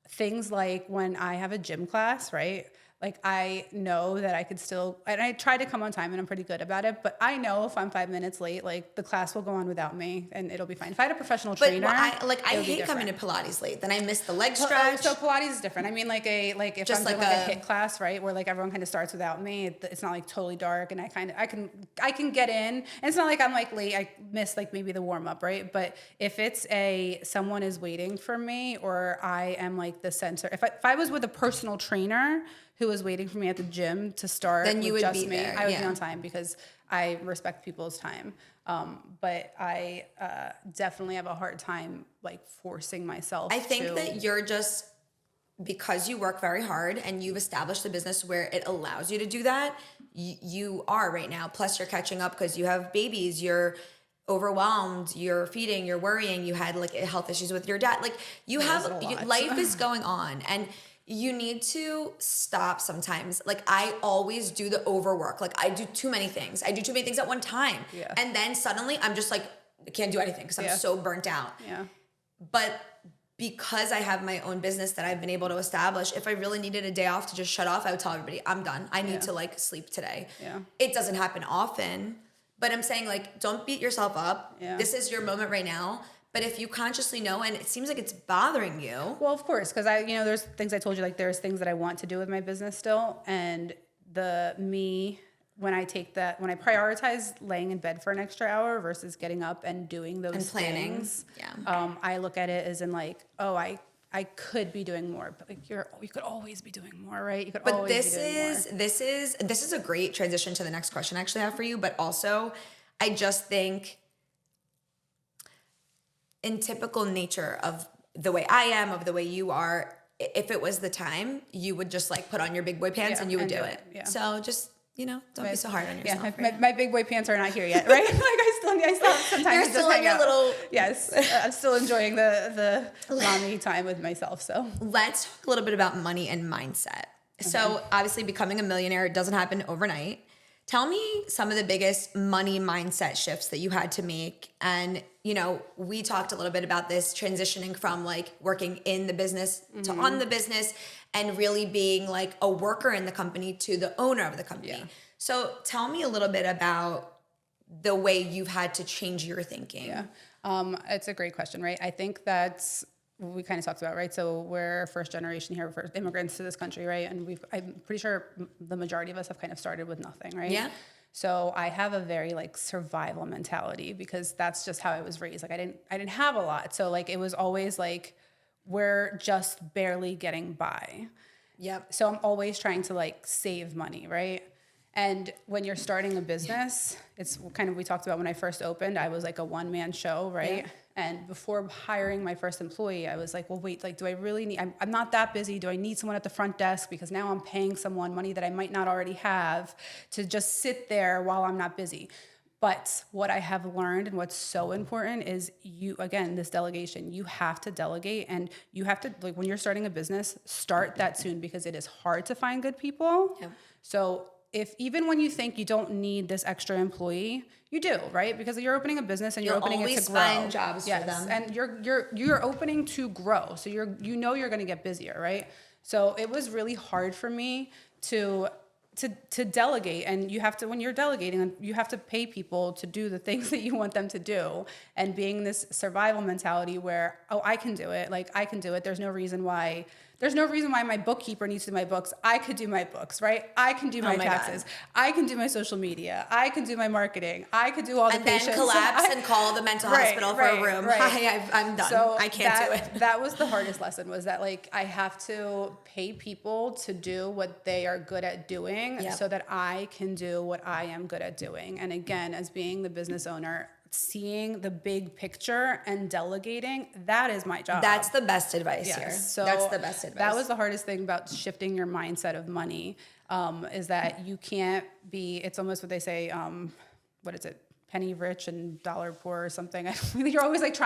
Things like when I have a gym class, right? Like I know that I could still, and I try to come on time and I'm pretty good about it, but I know if I'm 5 minutes late, like the class will go on without me and it'll be fine. If I had a professional trainer, I hate coming to Pilates late. Then I miss the leg stretch. So Pilates is different. I mean, if I'm doing a HIIT class, right, where like everyone kind of starts without me, it's not like totally dark, and I can get in, and it's not like I'm like late. I miss like maybe the warm up, right? But if it's someone is waiting for me, or I am like the center. If I was with a personal trainer who was waiting for me at the gym to start, then you would be there. I would be on time because I respect people's time. But I definitely have a hard time like forcing myself. I think that you're just, because you work very hard and you've established a business where it allows you to do that, you are right now. Plus you're catching up because you have babies, you're overwhelmed, you're feeding, you're worrying, you had like health issues with your dad. Like life is going on, and you need to stop sometimes. Like I always do the overwork. Like I do too many things. I do too many things at one time. Yeah. And then suddenly I'm just like, I can't do anything because I'm so burnt out. Yeah. But because I have my own business that I've been able to establish, if I really needed a day off to just shut off, I would tell everybody, I'm done. I need to like sleep today. Yeah. It doesn't happen often, but I'm saying like, don't beat yourself up. Yeah. This is your moment right now. But if you consciously know, and it seems like it's bothering you. Well, of course, because there's things I told you, like there's things that I want to do with my business still. And the me when I prioritize laying in bed for an extra hour versus getting up and doing those and planning things, I look at it as in like, oh, I could be doing more, but like you could always be doing more, right? You could always be doing more. This is a great transition to the next question I actually have for you, but also I just think in typical nature of the way I am, of the way you are, if it was the time, you would just like put on your big boy pants and you would do it. Yeah. So just, don't be so hard on yourself. Yeah, my big boy pants are not here yet, right? Like I still sometimes you're still in your little. Yes, I'm still enjoying the mommy time with myself. So let's talk a little bit about money and mindset. Okay. So obviously, becoming a millionaire doesn't happen overnight. Tell me some of the biggest money mindset shifts that you had to make. And, we talked a little bit about this transitioning from like working in the business to on the business and really being like a worker in the company to the owner of the company. Yeah. So tell me a little bit about the way you've had to change your thinking. Yeah. It's a great question, right? I think that's what we kind of talked about, right? So we're first generation here, for immigrants to this country, right? And I'm pretty sure the majority of us have kind of started with nothing, right? Yeah. So I have a very like survival mentality because that's just how I was raised. Like I didn't have a lot. So like it was always like we're just barely getting by. Yep. So I'm always trying to like save money, right? And when you're starting a business, it's kind of, we talked about when I first opened, I was like a one-man show, right? Yeah. And before hiring my first employee, I was like, well, wait, like, do I really need, I'm not that busy. Do I need someone at the front desk? Because now I'm paying someone money that I might not already have to just sit there while I'm not busy. But what I have learned and what's so important is this delegation, you have to delegate and you have to, like when you're starting a business, start that soon because it is hard to find good people. Yeah. So even when you think you don't need this extra employee, you do, right? Because you're opening a business and you're opening it to grow. Find jobs for them. And you're opening to grow. So you're going to get busier, right? So it was really hard for me to delegate, and you have to, when you're delegating, you have to pay people to do the things that you want them to do, and being this survival mentality where, oh, I can do it. Like I can do it. There's no reason why my bookkeeper needs to do my books. I could do my books, right? I can do my taxes. God. I can do my social media. I can do my marketing. I could do all the patients. And then collapse and call the mental hospital for a room. Right. Hi, I'm done. So I can't do it. That was the hardest lesson, was that like I have to pay people to do what they are good at doing so that I can do what I am good at doing. And again, as being the business owner, seeing the big picture and delegating, that is my job. That's the best advice here. So that's the best advice. That was the hardest thing about shifting your mindset of money, is that you can't be, it's almost what they say, what is it? Penny rich and dollar poor or something. You're always like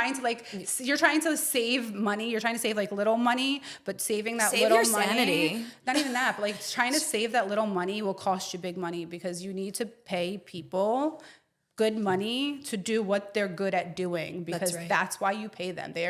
you're trying to save money. You're trying to save like little money, but saving that little money, sanity. Not even that, but like trying to save that little money will cost you big money because you need to pay people good money to do what they're good at doing, because that's why you pay them. They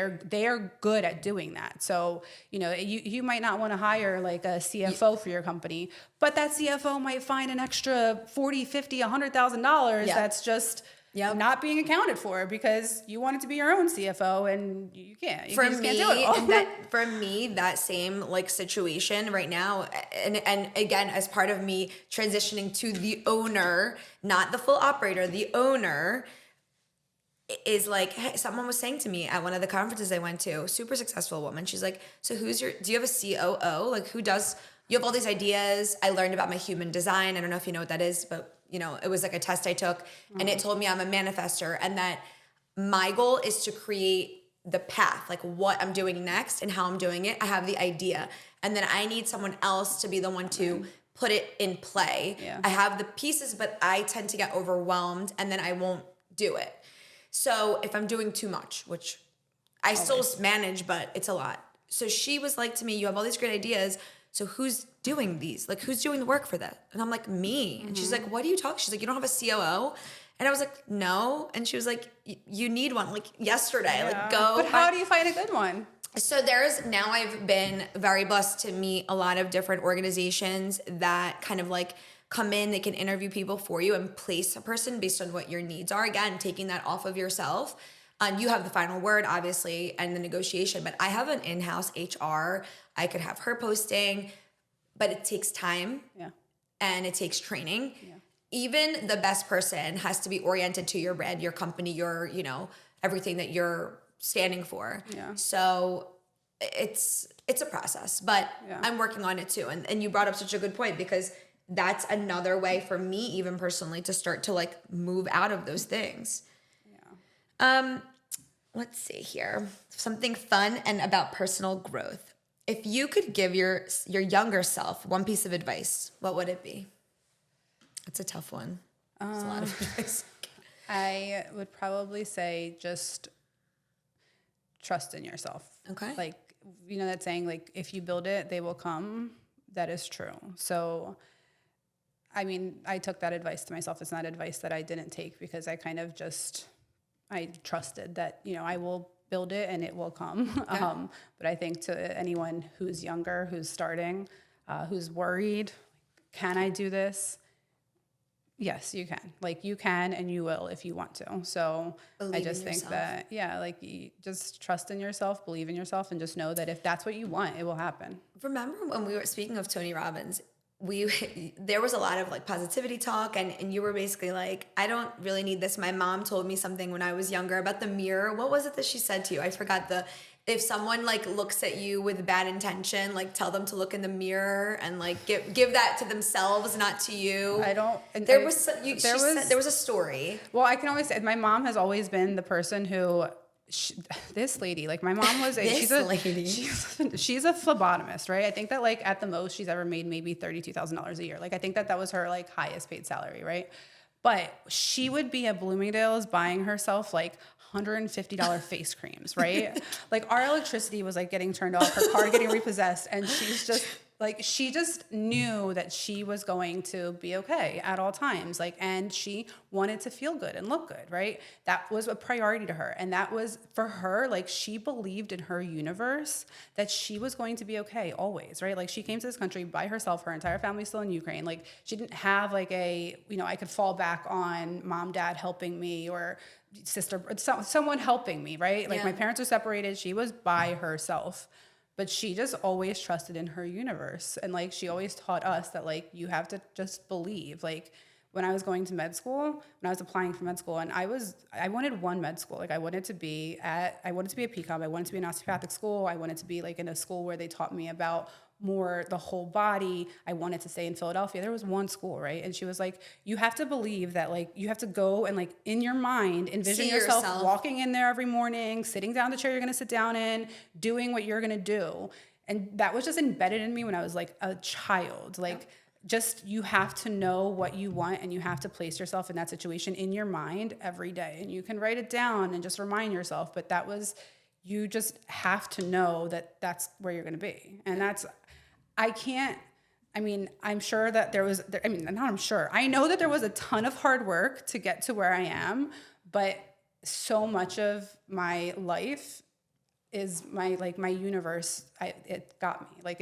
are good at doing that. So, you might not want to hire like a CFO for your company, but that CFO might find an extra $40,000, $50,000, $100,000 that's just not being accounted for because you want it to be your own CFO and you can't. You just can't do it all. For me, that same like situation right now, and again, as part of me transitioning to the owner, not the full operator, the owner, is like, hey, someone was saying to me at one of the conferences I went to, super successful woman. She's like, so do you have a COO? Like you have all these ideas. I learned about my human design. I don't know if you know what that is, but it was like a test I took and it told me I'm a manifestor and that my goal is to create the path, like what I'm doing next and how I'm doing it. I have the idea and then I need someone else to be the one to put it in play. Yeah. I have the pieces, but I tend to get overwhelmed and then I won't do it. So if I'm doing too much, which I still manage, but it's a lot. So she was like to me, you have all these great ideas. So who's doing these? Like, who's doing the work for that? And I'm like, me. Mm-hmm. And she's like, what are you talking? She's like, you don't have a COO? And I was like, no. And she was like, you need one, like yesterday. Yeah. Like, go. But how do you find a good one? So now I've been very blessed to meet a lot of different organizations that kind of like come in, they can interview people for you and place a person based on what your needs are. Again, taking that off of yourself. You have the final word, obviously, and the negotiation. But I have an in-house HR. I could have her posting, but it takes time and it takes training. Yeah. even the best person has to be oriented to your brand, your company, your, everything that you're standing for. Yeah. So it's a process, but I'm working on it too. And you brought up such a good point, because that's another way for me, even personally, to start to like move out of those things. Yeah. Let's see here. Something fun and about personal growth. If you could give your younger self one piece of advice, what would it be? It's a tough one. It's a lot of advice. I would probably say just trust in yourself. Okay. Like, that saying, like, if you build it, they will come. That is true. So, I mean, I took that advice to myself. It's not advice that I didn't take, because I kind of I trusted that, I will build it and it will come. Yeah. But I think to anyone who's younger, who's starting, who's worried, can I do this? Yes, you can. Like, you can and you will if you want to. So I just think that, you just trust in yourself, believe in yourself, and just know that if that's what you want, it will happen. Remember when we were speaking of Tony Robbins, there was a lot of like positivity talk, and you were basically like, I don't really need this. My mom told me something when I was younger about the mirror. What was it that she said to you? I forgot. If someone like looks at you with bad intention, like tell them to look in the mirror and like give that to themselves, not to you. There was a story. Well, I can always say my mom has always been the person who, this lady, like my mom was she's a phlebotomist, right? I think that like at the most she's ever made maybe $32,000 a year. Like I think that was her like highest paid salary, right? But she would be at Bloomingdale's buying herself like $150 face creams, right? Like our electricity was like getting turned off, her car getting repossessed, and she's just like, she just knew that she was going to be okay at all times. Like, and she wanted to feel good and look good, right? That was a priority to her. And that was for her, like she believed in her universe that she was going to be okay always, right? Like she came to this country by herself, her entire family's still in Ukraine. Like she didn't have like I could fall back on mom, dad helping me or sister, someone helping me, right? Like my parents are separated. She was by herself. But she just always trusted in her universe. And like, she always taught us that like, you have to just believe. Like when I was going to med school, when I was applying for med school, and I wanted one med school. Like I wanted to be at PCOM. I wanted to be an osteopathic school. I wanted to be like in a school where they taught me about more the whole body. I wanted to stay in Philadelphia. There was one school, right? And she was like, you have to believe that like, you have to go and like in your mind, envision yourself walking in there every morning, sitting down the chair you're going to sit down in, doing what you're going to do. And that was just embedded in me when I was like a child. Like just, you have to know what you want and you have to place yourself in that situation in your mind every day. And you can write it down and just remind yourself, but you just have to know that that's where you're going to be. And I'm sure that I know that there was a ton of hard work to get to where I am, but so much of my life is my universe. It got me. Like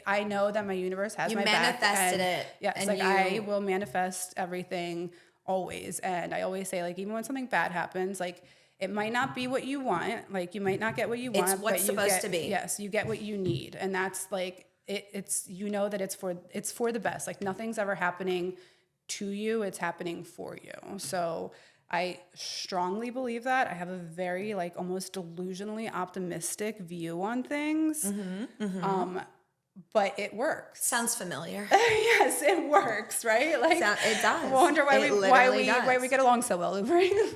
I know that my universe has my back. You manifested it. Yes, I will manifest everything always. And I always say, like, even when something bad happens, like, it might not be what you want. Like, you might not get what you want. It's what's supposed to be. Yes, you get what you need. And that's like, it's that it's for the best. Like, nothing's ever happening to you. It's happening for you. So I strongly believe that. I have a very, like, almost delusionally optimistic view on things. Mm-hmm, mm-hmm. But it works. Sounds familiar. Yes, it works, right? Like, it does. I wonder why we get along so well, right?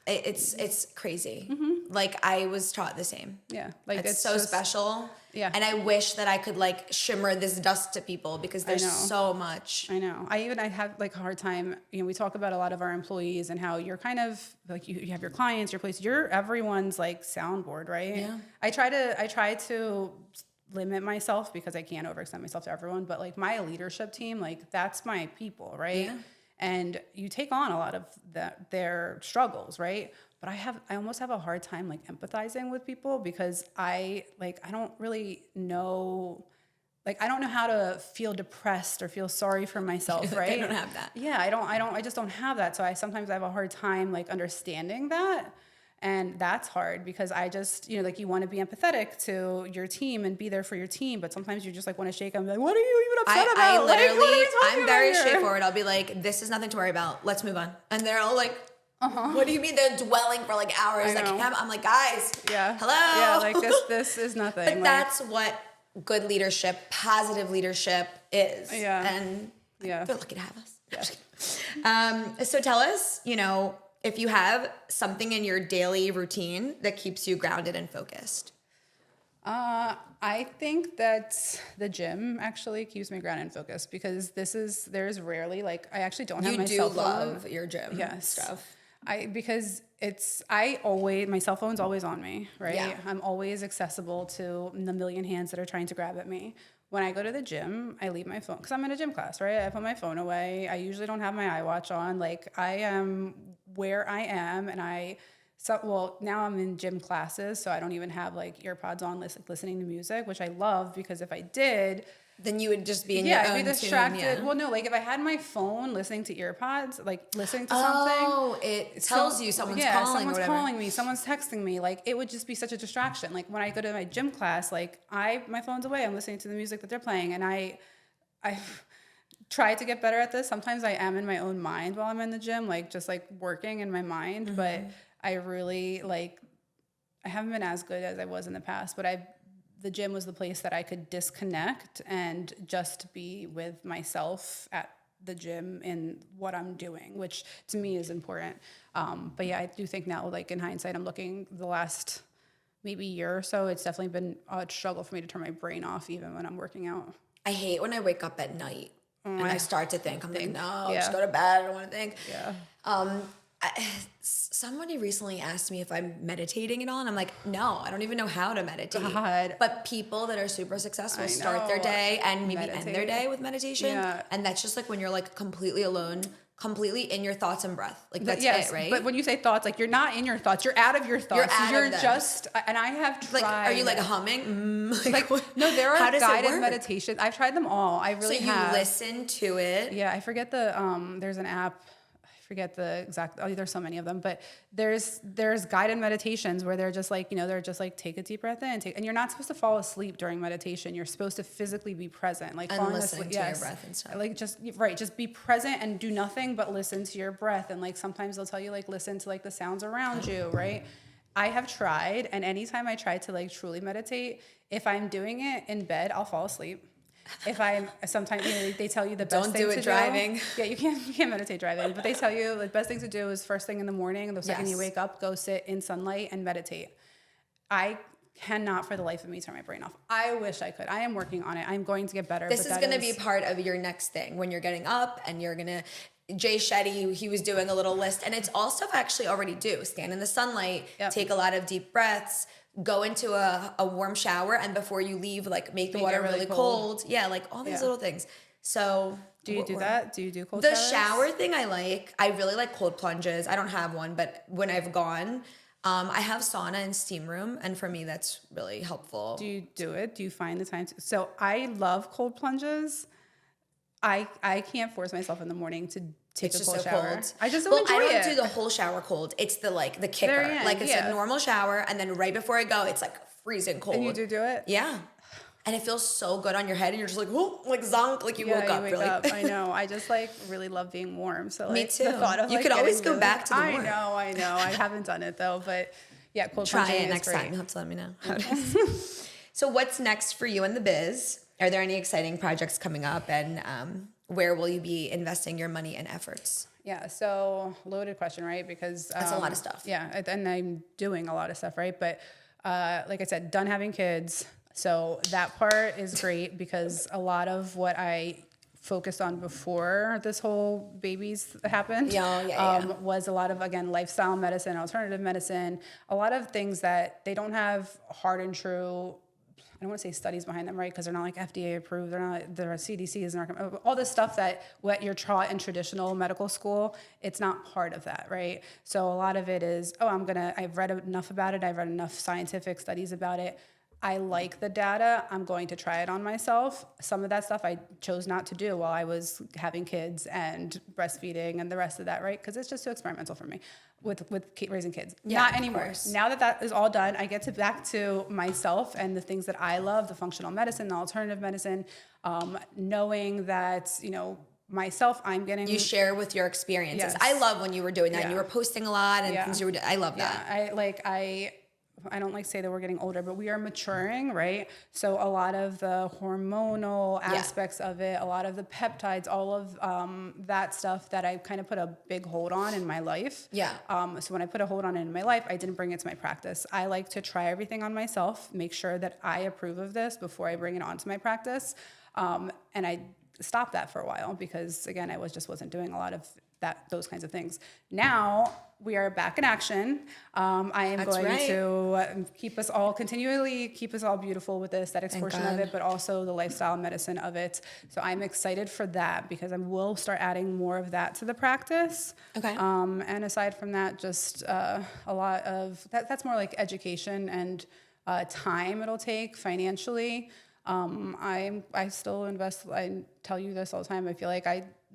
It's crazy. Mm-hmm. Like, I was taught the same. Yeah. Like, it's so special. Yeah. And I wish that I could, like, shimmer this dust to people because there's so much. I know. I have, like, a hard time. We talk about a lot of our employees and how you're kind of, like, you have your clients, your place. You're everyone's, like, soundboard, right? Yeah. I try to limit myself because I can't overextend myself to everyone. But, like, my leadership team, like, that's my people, right? Yeah. And you take on a lot of their struggles, right? But I almost have a hard time, like, empathizing with people because I don't really know, like, I don't know how to feel depressed or feel sorry for myself, right? I don't have that. Yeah, I just don't have that. So sometimes I have a hard time, like, understanding that. And that's hard because I just, like you want to be empathetic to your team and be there for your team. But sometimes you just like want to shake them like, what are you even upset about? I literally, like, what are we talking I'm very about here? straightforward. I'll be like, this is nothing to worry about. Let's move on. And they're all like, what do you mean? They're dwelling for like hours. Like, I'm like, guys, hello. Yeah, like this is nothing. But that's what good leadership, positive leadership is. Yeah. And I feel lucky to have us. Yeah. So tell us, if you have something in your daily routine that keeps you grounded and focused. I think that the gym actually keeps me grounded and focused because there's rarely like I actually don't have my cell phone. You do love your gym stuff. My cell phone's always on me, right? Yeah. I'm always accessible to the million hands that are trying to grab at me. When I go to the gym, I leave my phone because I'm in a gym class, right? I put my phone away. I usually don't have my iWatch on. Like I am where I am, and now I'm in gym classes, so I don't even have like earpods on, listening to music, which I love because if I did, then you would just be in your own I'd be distracted. Tune, yeah. Well, no, like if I had my phone listening to earpods, like listening to something, it tells you someone's calling. Someone's or whatever. calling me, someone's texting me. Like it would just be such a distraction. Like when I go to my gym class, like my phone's away. I'm listening to the music that they're playing, and I try to get better at this. Sometimes I am in my own mind while I'm in the gym, like just like working in my mind. Mm-hmm. But I really I haven't been as good as I was in the past, but the gym was the place that I could disconnect and just be with myself at the gym in what I'm doing, which to me is important. But yeah, I do think now, like in hindsight, I'm looking the last maybe year or so, it's definitely been a struggle for me to turn my brain off even when I'm working out. I hate when I wake up at night and I start to think, just go to bed, I don't want to think. Yeah. Somebody recently asked me if I'm meditating at all, and I'm like, no, I don't even know how to meditate. God. But people that are super successful start their day and maybe end their day with meditation. Yeah. And that's just like when you're like completely alone, completely in your thoughts and breath. Like that's it, right? But when you say thoughts, like you're not in your thoughts, you're out of your thoughts. You're just, and I have tried. Like, are you like humming? No, there are guided meditations. I've tried them all. I really have. So you listen to it. Yeah, I forget there's an app. Forget the exact, there's so many of them, but there's guided meditations where they're just like, they're just like, take a deep breath in, and you're not supposed to fall asleep during meditation. You're supposed to physically be present, like and listening to your breath and stuff. Like just be present and do nothing but listen to your breath. And like sometimes they'll tell you like listen to like the sounds around you, right? I have tried, and anytime I try to like truly meditate, if I'm doing it in bed, I'll fall asleep. Sometimes they tell you the best thing to do. Don't do it driving. Yeah, you can't meditate driving, but they tell you the best thing to do is first thing in the morning. The second you wake up, go sit in sunlight and meditate. I cannot for the life of me turn my brain off. I wish I could. I am working on it. I'm going to get better. This is going to be part of your next thing when you're getting up and you're going to. Jay Shetty, he was doing a little list, and it's all stuff I actually already do. Stand in the sunlight, take a lot of deep breaths, go into a warm shower, and before you leave, like make the water really cold. Yeah, like all these little things. So do you do that? Do you do cold showers? The shower thing I really like cold plunges. I don't have one, but when I've gone, I have sauna and steam room, and for me that's really helpful. Do you do it? Do you find the time to? So I love cold plunges. I can't force myself in the morning to take a cold shower. Cold. I just don't enjoy it. I don't do the whole shower cold. It's the kicker. It's a normal shower, and then right before I go, it's like freezing cold. And you do it? Yeah. And it feels so good on your head, and you're just like, oh, like zonk, like you woke up. Wake up. I know. I just really love being warm. So me too. The thought of you could always go back to the warm. I know. I haven't done it though, but yeah, cold plunging Try it next time. You'll have to let me know how it is. So what's next for you in the biz? Are there any exciting projects coming up, and where will you be investing your money and efforts? Yeah, so loaded question, right? Because that's a lot of stuff. Yeah, and I'm doing a lot of stuff, right? But like I said, done having kids. So that part is great because a lot of what I focused on before this whole babies happened was a lot of, again, lifestyle medicine, alternative medicine, a lot of things that they don't have hard and true, I don't want to say studies behind them, right? Because they're not like FDA approved. Their CDC is not, all this stuff that what you're taught in traditional medical school, it's not part of that, right? So a lot of it is, I've read enough about it. I've read enough scientific studies about it. I like the data, I'm going to try it on myself. Some of that stuff I chose not to do while I was having kids and breastfeeding and the rest of that, right? Because it's just too experimental for me with raising kids. Yeah, not of anymore. course. Now that is all done, I get to back to myself and the things that I love, the functional medicine, the alternative medicine, knowing that, myself, I'm getting... You share with your experiences. Yes. I love when you were doing that. Yeah. And you were posting a lot and things you were doing. I love that. I don't like to say that we're getting older, but we are maturing, right? So a lot of the hormonal aspects of it, a lot of the peptides, all of that stuff that I kind of put a big hold on in my life. Yeah. So when I put a hold on it in my life, I didn't bring it to my practice. I like to try everything on myself, make sure that I approve of this before I bring it onto my practice. And I stopped that for a while because, again, I wasn't doing a lot of those kinds of things. Now we are back in action. I am to continually keep us all beautiful with the aesthetics portion of it, but also the lifestyle medicine of it. So I'm excited for that because I will start adding more of that to the practice. Okay. And aside from that, just a lot of that's more like education and time it'll take financially. I still invest. I tell you this all the time. I feel like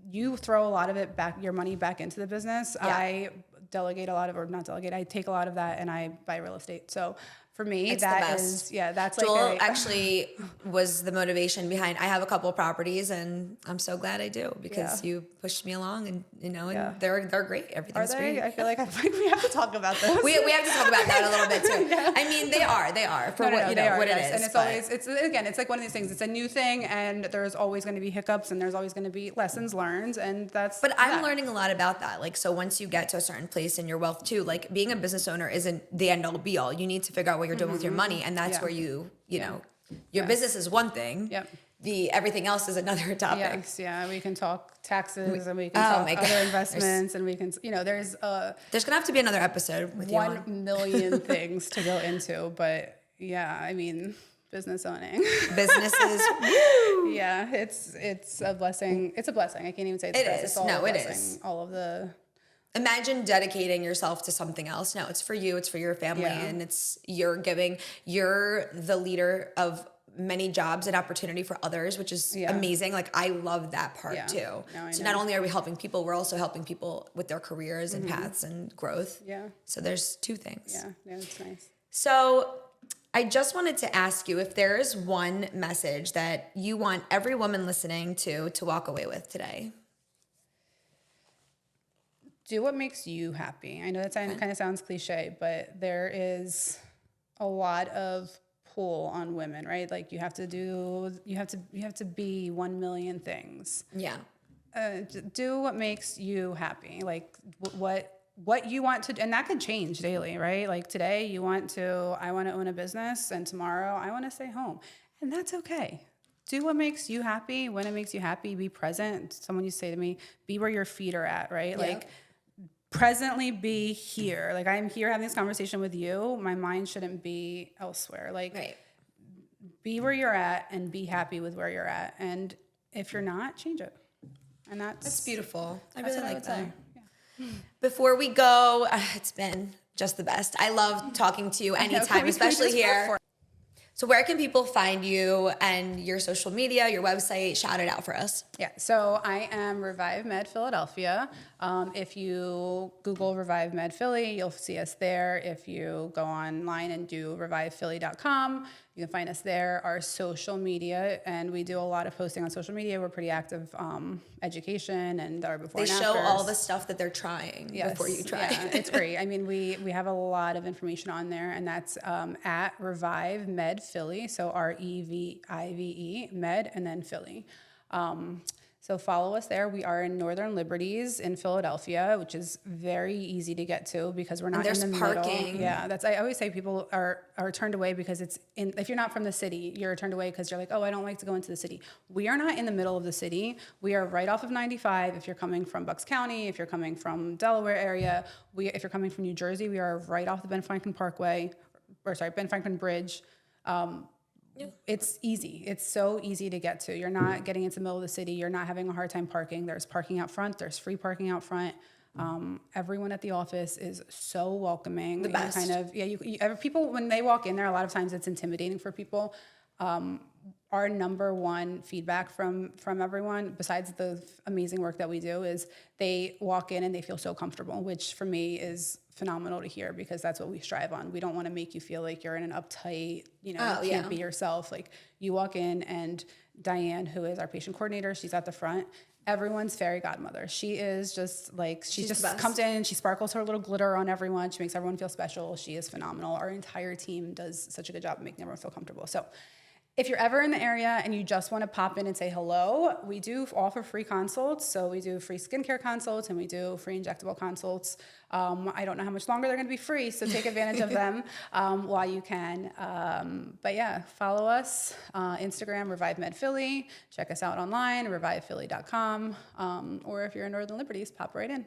you throw a lot of it back, your money back into the business. Yeah. I delegate a lot of, or not delegate, I take a lot of that and I buy real estate. So for me, that's Joel actually was the motivation behind. I have a couple of properties, and I'm so glad I do because you pushed me along, and and they're great. Everything's great. I feel like we have to talk about this. we have to talk about that a little bit too. Yeah. I mean, they are for what it is. And it's always it's like one of these things. It's a new thing, and there's always going to be hiccups, and there's always going to be lessons learned, and that's. But I'm learning a lot about that. Like, so once you get to a certain place in your wealth too, like being a business owner isn't the end all be all. You need to figure out what you're doing with your money, and that's where you know your business is one thing. Yep. Everything else is another topic. Yes, yeah, we can talk taxes and we can talk other investments and we can, there's gonna have to be another episode with 1 million things to go into, but yeah, I mean, business owning, businesses, woo! Yeah, it's a blessing. It's a blessing. I can't even say it is. It is. All of the. Imagine dedicating yourself to something else. No, it's for you. It's for your family, and you're the leader of many jobs and opportunity for others, which is amazing. Like, I love that part too. No, so not only are we helping people, we're also helping people with their careers and paths and growth. Yeah. So there's two things. Yeah, that's nice. So I just wanted to ask you if there is one message that you want every woman listening to walk away with today. Do what makes you happy. I know that kind of sounds cliche, but there is a lot of pull on women, right? Like you have to be 1 million things. Yeah. Do what makes you happy. Like what you want to, and that could change daily, right? Like today I want to own a business, and tomorrow I want to stay home, and that's okay. Do what makes you happy. When it makes you happy, be present. Someone used to say to me, be where your feet are at, right? Yeah. Like presently be here. Like I'm here having this conversation with you. My mind shouldn't be elsewhere. Like be where you're at and be happy with where you're at. And if you're not, change it. And that's beautiful. I really like that. Yeah. Before we go, it's been just the best. I love talking to you anytime, especially here. So where can people find you and your social media, your website? Shout it out for us. Yeah, so I am Revive Med Philadelphia. If you Google Revive Med Philly, you'll see us there. If you go online and do revivephilly.com, you can find us there. Our social media, and we do a lot of posting on social media. We're pretty active, education and our before and afters. They show all the stuff that they're trying before you try. Yeah, it's great. I mean, we have a lot of information on there, and that's at Revive Med Philly. So REVIVE Med and then Philly. So follow us there. We are in Northern Liberties in Philadelphia, which is very easy to get to because we're not in the parking. Middle. Yeah, I always say people are turned away because if you're not from the city, you're turned away because you're like, oh, I don't like to go into the city. We are not in the middle of the city. We are right off of 95. If you're coming from Bucks County, if you're coming from Delaware area, if you're coming from New Jersey, we are right off the Ben Franklin Bridge. It's easy. It's so easy to get to. You're not getting into the middle of the city. You're not having a hard time parking. There's parking out front. There's free parking out front. Everyone at the office is so welcoming. The best. People, when they walk in there, a lot of times it's intimidating for people. Our number one feedback from everyone, besides the amazing work that we do, is they walk in and they feel so comfortable, which for me is phenomenal to hear, because that's what we strive on. We don't want to make you feel like you're in an uptight, you can't be yourself. Like, you walk in and Diane, who is our patient coordinator, she's at the front. Everyone's fairy godmother. She is just like, she just comes in, she sparkles her little glitter on everyone. She makes everyone feel special. She is phenomenal. Our entire team does such a good job of making everyone feel comfortable. So if you're ever in the area and you just want to pop in and say hello, we do offer free consults. So we do free skincare consults and we do free injectable consults. I don't know how much longer they're going to be free, so take advantage of them while you can. But yeah, follow us, Instagram, Revive Med Philly. Check us out online, revivephilly.com. Or if you're in Northern Liberties, pop right in.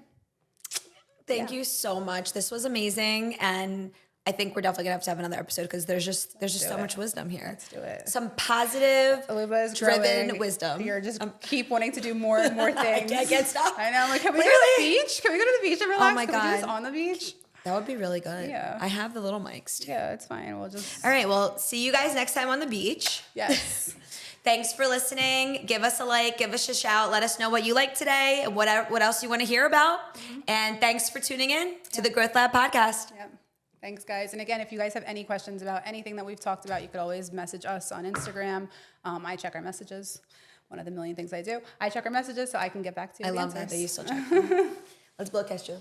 Thank you so much. This was amazing. And I think we're definitely gonna have another episode, because there's just so much wisdom here. Let's do it. Some positive, Luba driven wisdom. You're just keep wanting to do more and more things. I can't stop. I know. I'm like, can we go to the beach? Can we go to the beach and relax? Oh my Can we do this God. on the beach? That would be really good. Yeah. I have the little mics too. Yeah, it's fine. We'll just. All right. Well, see you guys next time on the beach. Yes. Thanks for listening. Give us a like, give us a shout. Let us know what you like today and what else you want to hear about. And thanks for tuning in to the Growth Lab podcast. Yep. Thanks, guys. And again, if you guys have any questions about anything that we've talked about, you could always message us on Instagram. I check our messages. One of the million things I do. I check our messages so I can get back to you. I love that you still check them. Let's blow kiss you.